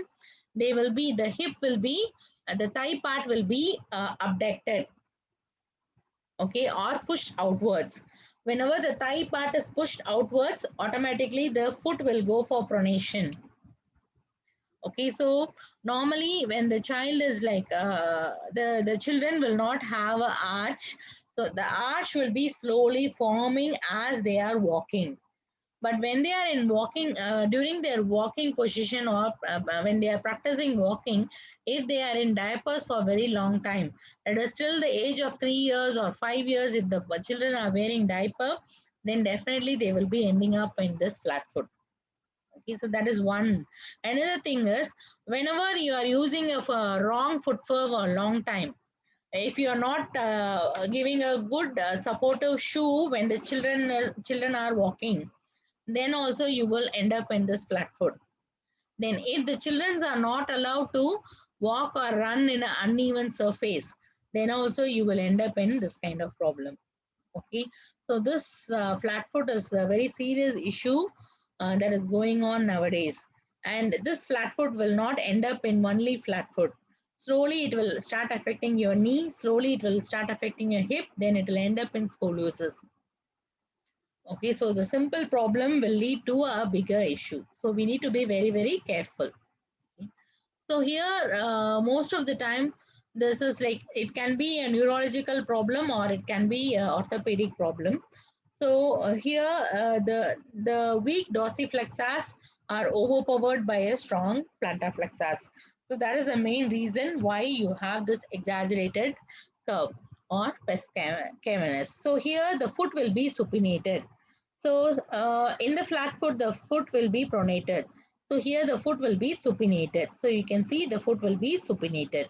they will be, the hip will be, the thigh part will be abducted, okay, or pushed outwards. Whenever the thigh part is pushed outwards, automatically the foot will go for pronation. Okay, so normally when the child is like the children will not have a arch, so the arch will be slowly forming as they are walking. But when they are in walking, during their walking position, or when they are practicing walking, if they are in diapers for a very long time, that is till the age of 3 years or 5 years, if the children are wearing diaper, then definitely they will be ending up in this flat foot. Okay, so that is one. Another thing is, whenever you are using a wrong foot for a long time, if you are not giving a good supportive shoe when the children are walking, then also you will end up in this flat foot. Then if the children are not allowed to walk or run in an uneven surface, then also you will end up in this kind of problem. Okay, so this flat foot is a very serious issue that is going on nowadays. And this flat foot will not end up in only flat foot. Slowly it will start affecting your knee, slowly it will start affecting your hip, then it will end up in scoliosis. Okay, so the simple problem will lead to a bigger issue. So we need to be very, very careful. Okay. So here, most of the time, this is like, it can be a neurological problem or it can be an orthopedic problem. So here, the weak dorsiflexors are overpowered by a strong plantar flexors. So that is the main reason why you have this exaggerated curve or pes cavernous. So here, the foot will be supinated. So in the flat foot, the foot will be pronated. So here the foot will be supinated. So you can see the foot will be supinated.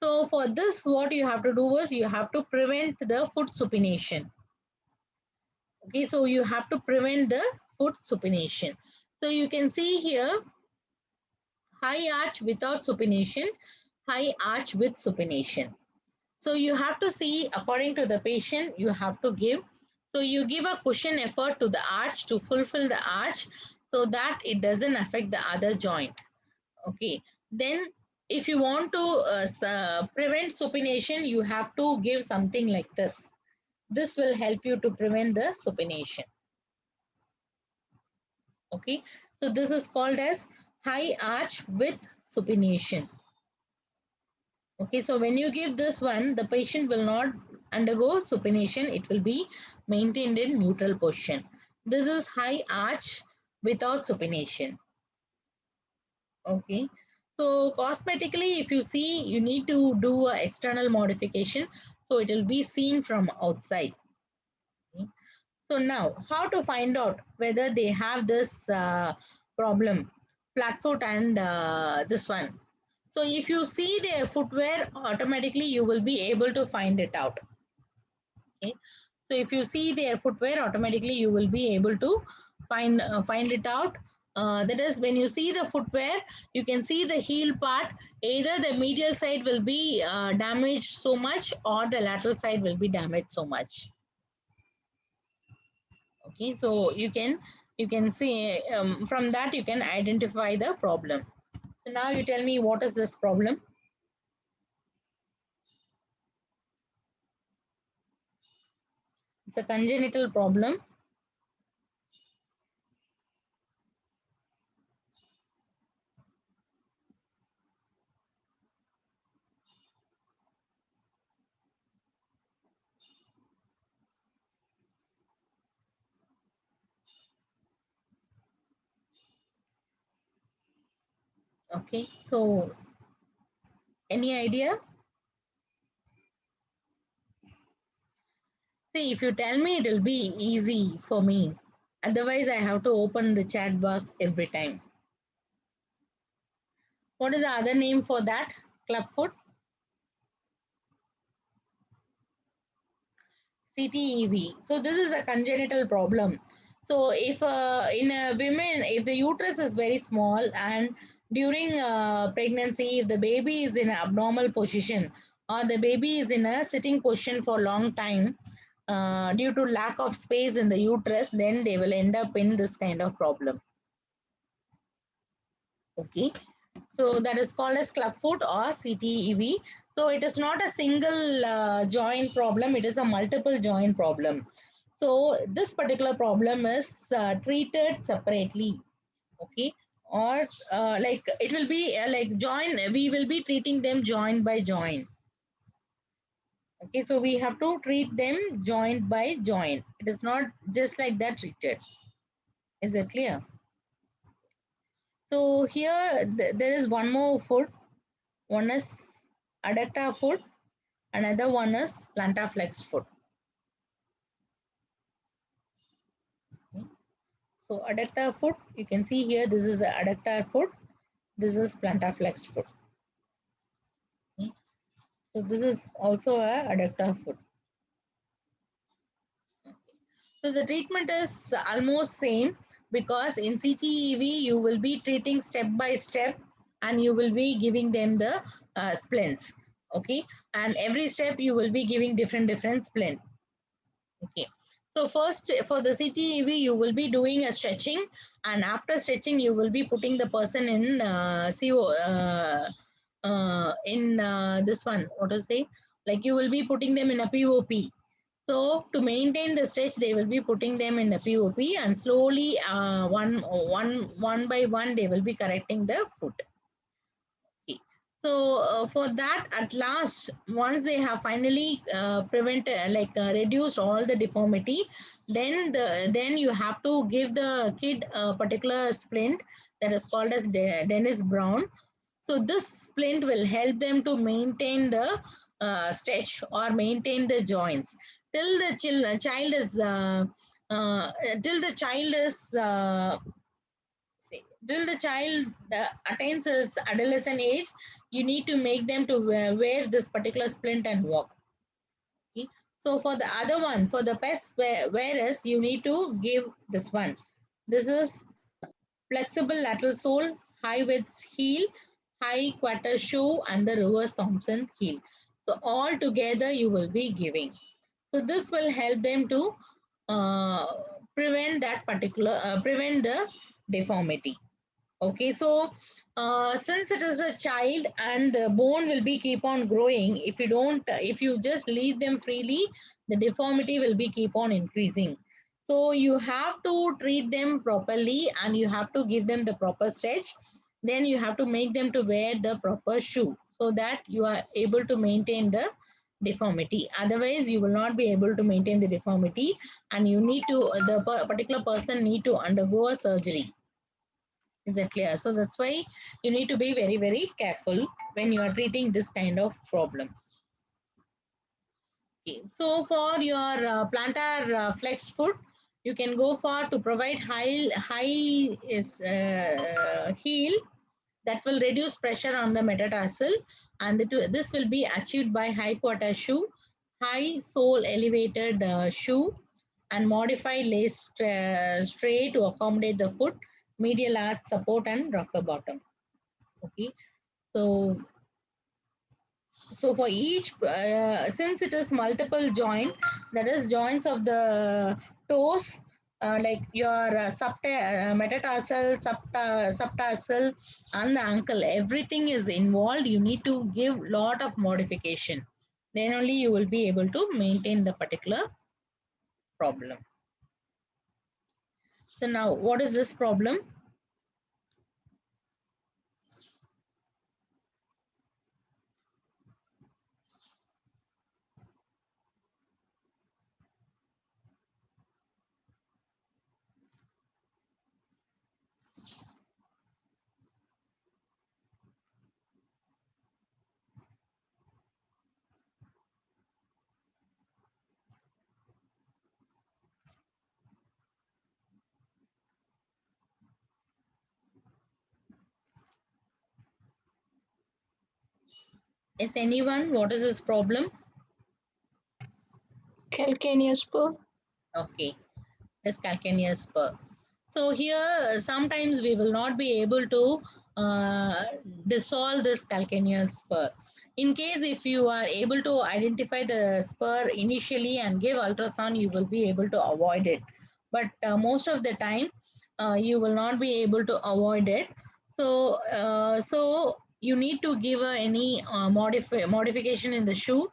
So for this, what you have to do is you have to prevent the foot supination. Okay, so you have to prevent the foot supination. So you can see here, high arch without supination, high arch with supination. So you have to see according to the patient, you have to give. So you give a cushion effort to the arch to fulfill the arch so that it doesn't affect the other joint. Okay. Then if you want to prevent supination, you have to give something like this. This will help you to prevent the supination. Okay. So this is called as high arch with supination. Okay, so when you give this one, the patient will not undergo supination. It will be maintained in neutral position. This is high arch without supination. Okay, so cosmetically, if you see, you need to do an external modification. So it will be seen from outside. Okay. So now, how to find out whether they have this problem, flat foot and this one. So if you see their footwear, automatically you will be able to find it out. Okay. So if you see their footwear, automatically you will be able to find it out. That is, when you see the footwear, you can see the heel part. Either the medial side will be damaged so much, or the lateral side will be damaged so much. Okay, so you can see from that you can identify the problem. So now you tell me, what is this problem? It's a congenital problem. Okay, so any idea? See, if you tell me, it will be easy for me. Otherwise, I have to open the chat box every time. What is the other name for that? Clubfoot? CTEV. So this is a congenital problem. So if in a women, if the uterus is very small and during pregnancy, if the baby is in an abnormal position or the baby is in a sitting position for a long time due to lack of space in the uterus, then they will end up in this kind of problem. Okay, so that is called as clubfoot or CTEV. So it is not a single joint problem, it is a multiple joint problem. So this particular problem is treated separately. Okay, or like it will be like joint, we will be treating them joint by joint. Okay, so we have to treat them joint by joint. It is not just like that treated. Is it clear? So here there is one more foot. One is adductor foot, another one is plantar flex foot. Okay. So adductor foot, you can see here, this is the adductor foot, this is plantar flex foot. Okay. So this is also a adductor foot. Okay. So the treatment is almost same because in CTEV you will be treating step by step and you will be giving them the splints. Okay, and every step you will be giving different splint. Okay. So first for the CTEV, you will be doing a stretching, and after stretching, you will be putting the person in this one. What to say? Like you will be putting them in a POP. So to maintain the stretch, they will be putting them in a POP, and slowly one by one, they will be correcting the foot. Okay. So for that, at last, once they have finally reduced all the deformity, then you have to give the kid a particular splint that is called as Dennis Brown. So this splint will help them to maintain the stretch or maintain the joints till the child is uh, till the child is till the child attains his adolescent age, you need to make them to wear this particular splint and walk. Okay? So for the other one, for the pes wearers, you need to give this one. This is flexible lateral sole, high width heel, high quarter shoe, and the reverse Thompson heel. So all together you will be giving. So this will help them to uh, prevent the deformity. Okay, so since it is a child and the bone will be keep on growing, if you just leave them freely, the deformity will be keep on increasing. So you have to treat them properly and you have to give them the proper stretch. Then you have to make them to wear the proper shoe so that you are able to maintain the deformity. Otherwise, you will not be able to maintain the deformity, and you need to particular person need to undergo a surgery. Is that clear? So that's why you need to be very careful when you are treating this kind of problem. Okay. So for your plantar flex foot, you can go for to provide high is heel that will reduce pressure on the metatarsal, and this will be achieved by high quarter shoe, high sole elevated shoe, and modified lace stray to accommodate the foot, medial arch support, and rocker bottom. Okay, so for each since it is multiple joint, that is joints of the toes, like your metatarsal, subtarsal, and the ankle, everything is involved. You need to give lot of modification, then only you will be able to maintain the particular problem. So now what is this problem? Is anyone, what is this problem? Calcaneus spur. Okay. This calcaneus spur. So here sometimes we will not be able to dissolve this calcaneus spur. In case if you are able to identify the spur initially and give ultrasound, you will be able to avoid it. But most of the time, you will not be able to avoid it. So you need to give any modification in the shoe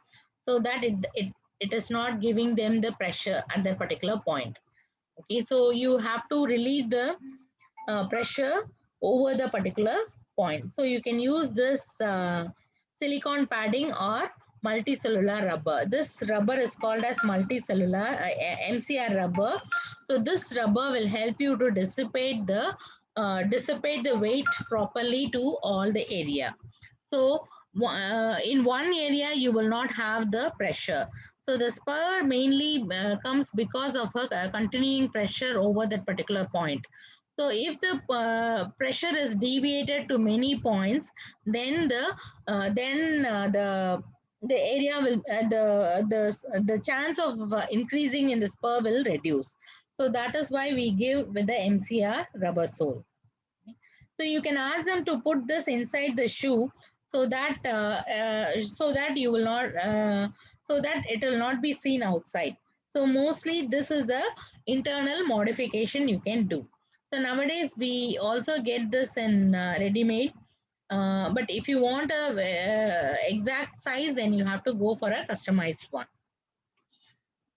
so that it is not giving them the pressure at that particular point. Okay, so you have to relieve the pressure over the particular point. So you can use this silicone padding or multicellular rubber. This rubber is called as multicellular MCR rubber. So this rubber will help you to dissipate the weight properly to all the area. So in one area you will not have the pressure. So the spur mainly comes because of a continuing pressure over that particular point. So if the pressure is deviated to many points, then the area will the chance of increasing in the spur will reduce. So that is why we give with the MCR rubber sole. So you can ask them to put this inside the shoe so that you will not so that it will not be seen outside. So mostly this is the internal modification you can do. So nowadays we also get this in ready-made. But if you want a exact size, then you have to go for a customized one.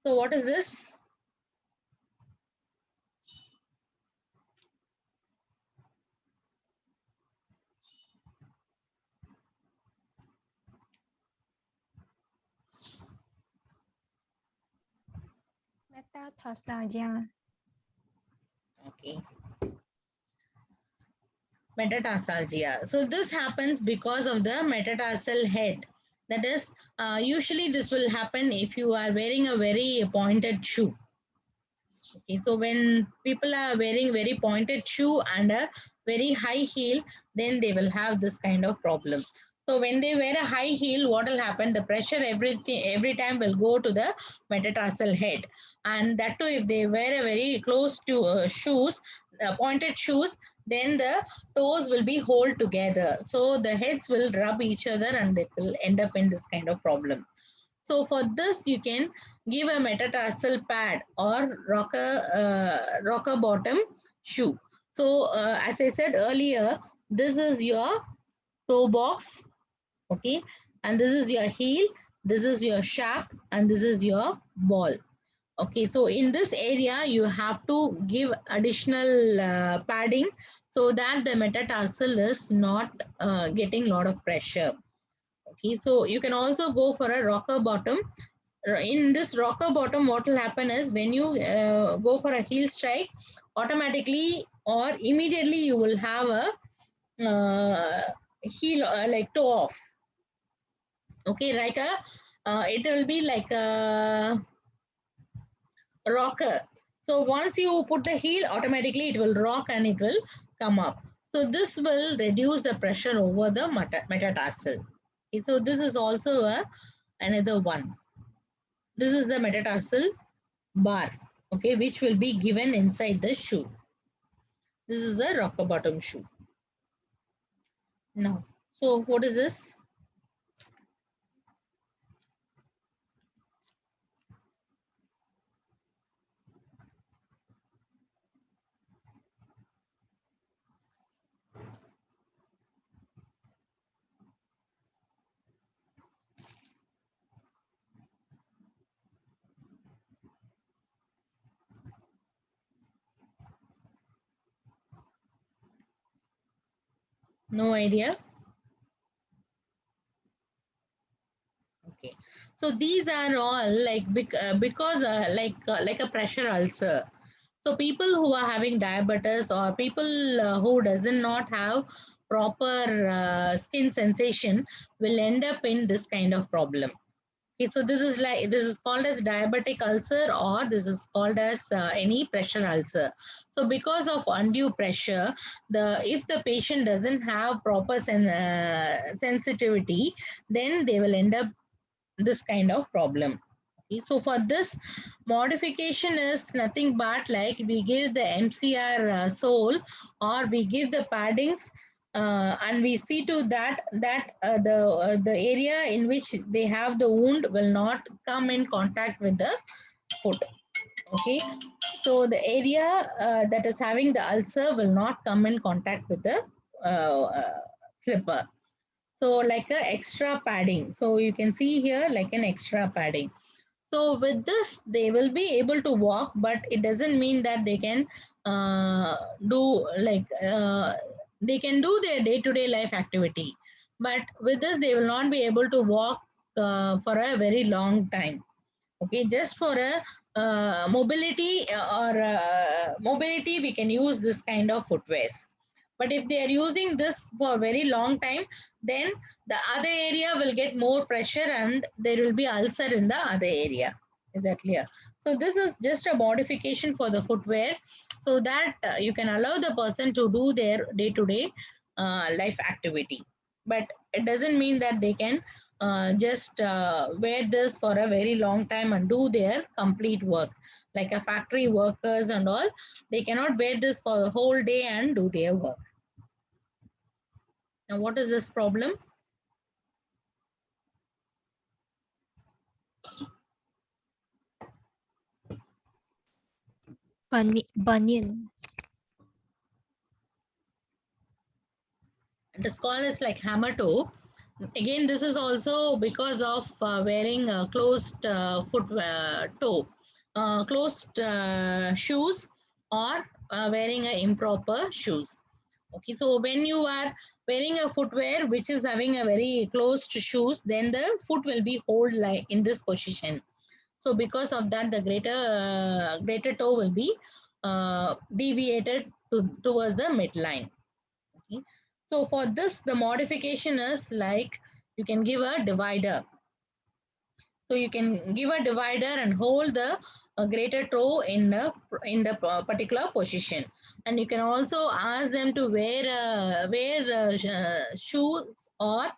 So what is this? Metatarsalia. Okay. Metatarsalgia. So this happens because of the metatarsal head. That is, usually this will happen if you are wearing a very pointed shoe. Okay, so when people are wearing very pointed shoe and a very high heel, then they will have this kind of problem. So when they wear a high heel, what will happen? The pressure every time will go to the metatarsal head, and that too if they wear a very close to shoes, pointed shoes, then the toes will be hold together. So the heads will rub each other, and it will end up in this kind of problem. So for this, you can give a metatarsal pad or rocker bottom shoe. So as I said earlier, this is your toe box, okay, and this is your heel, this is your shaft, and this is your ball. Okay, so in this area, you have to give additional padding so that the metatarsal is not getting a lot of pressure. Okay, so you can also go for a rocker bottom. In this rocker bottom, what will happen is when you go for a heel strike, automatically or immediately you will have a heel like toe off. Okay, like a it will be like a rocker. So once you put the heel, automatically it will rock and it will come up. So this will reduce the pressure over the metatarsal. Okay, so this is also another one. This is the metatarsal bar, okay, which will be given inside the shoe. This is the rocker bottom shoe. Now, so what is this? No idea. Okay, so these are all like because like a pressure ulcer. So people who are having diabetes or people who doesn't not have proper skin sensation will end up in this kind of problem. Okay, so this is called as diabetic ulcer or this is called as any pressure ulcer. So because of undue pressure, the if the patient doesn't have proper sensitivity, then they will end up this kind of problem. So for this modification is nothing but like we give the MCR sole, or we give the paddings, and we see to that the area in which they have the wound will not come in contact with the foot. Okay, so the area that is having the ulcer will not come in contact with the slipper. So like a extra padding. So you can see here like an extra padding. So with this, they will be able to walk, but it doesn't mean that they can do like they can do their day-to-day life activity. But with this, they will not be able to walk for a very long time. Okay, just for a mobility, we can use this kind of footwears. But if they are using this for a very long time, then the other area will get more pressure and there will be ulcer in the other area. Is that clear? So this is just a modification for the footwear, so that you can allow the person to do their day-to-day life activity. But it doesn't mean that they can just wear this for a very long time and do their complete work. Like a factory workers and all, they cannot wear this for a whole day and do their work. Now, what is this problem? Bunion. It is called as like hammer toe. Again, this is also because of wearing a closed foot toe, closed shoes, or wearing a improper shoes. Okay, so when you are wearing a footwear which is having a very closed shoes, then the foot will be hold like in this position. So because of that, the greater toe will be deviated towards the midline. Okay. So for this, the modification is like you can give a divider. So you can give a divider and hold the greater toe in the particular position. And you can also ask them to wear shoes or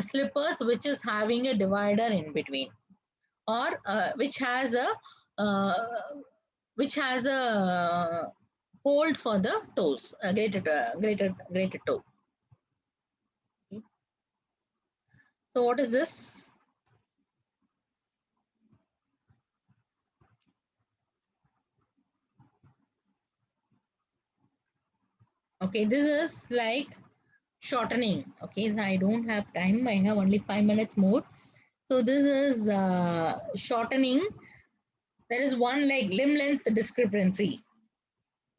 slippers which is having a divider in between, or uh, which has a hold for the toes, greater toe. Okay. So what is this? Okay, this is like shortening. Okay, so I don't have time. I have only 5 minutes more. So this is shortening. There is one like limb length discrepancy.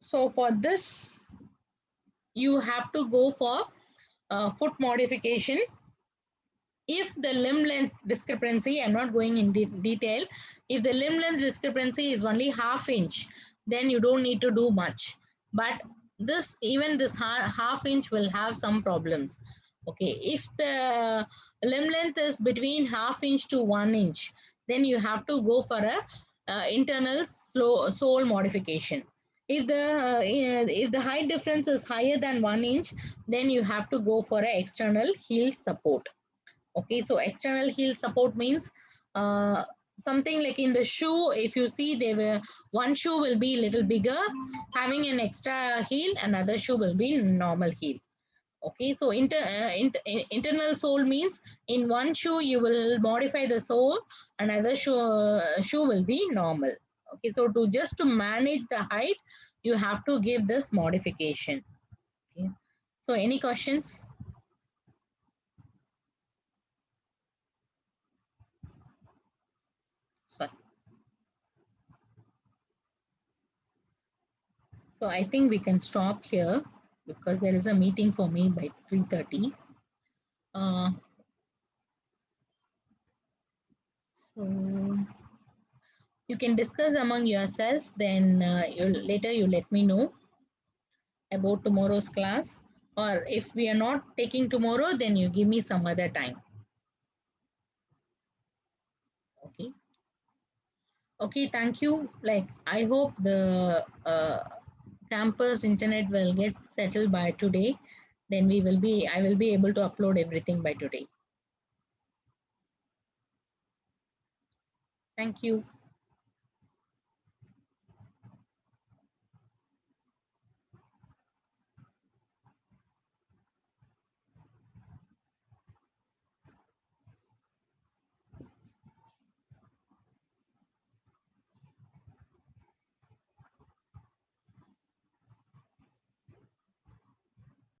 So for this, you have to go for foot modification. If the limb length discrepancy, I'm not going in detail, if the limb length discrepancy is only half inch, then you don't need to do much. But this, even this half inch will have some problems. Okay, if the limb length is between half inch to 1 inch, then you have to go for a internal sole modification. If the height difference is higher than 1 inch, then you have to go for an external heel support. Okay, so external heel support means something like in the shoe. If you see, they were one shoe will be a little bigger, having an extra heel, another shoe will be normal heel. Okay, so internal sole means in one shoe you will modify the sole, another shoe will be normal. Okay, so to manage the height, you have to give this modification. Okay, so any questions? Sorry. So I think we can stop here because there is a meeting for me by 3:30. Uh, so you can discuss among yourselves. Then later you let me know about tomorrow's class. Or if we are not taking tomorrow, then you give me some other time. Okay. Okay. Thank you. Like I hope the campus internet will get settled by today. Then I will be able to upload everything by today. Thank you.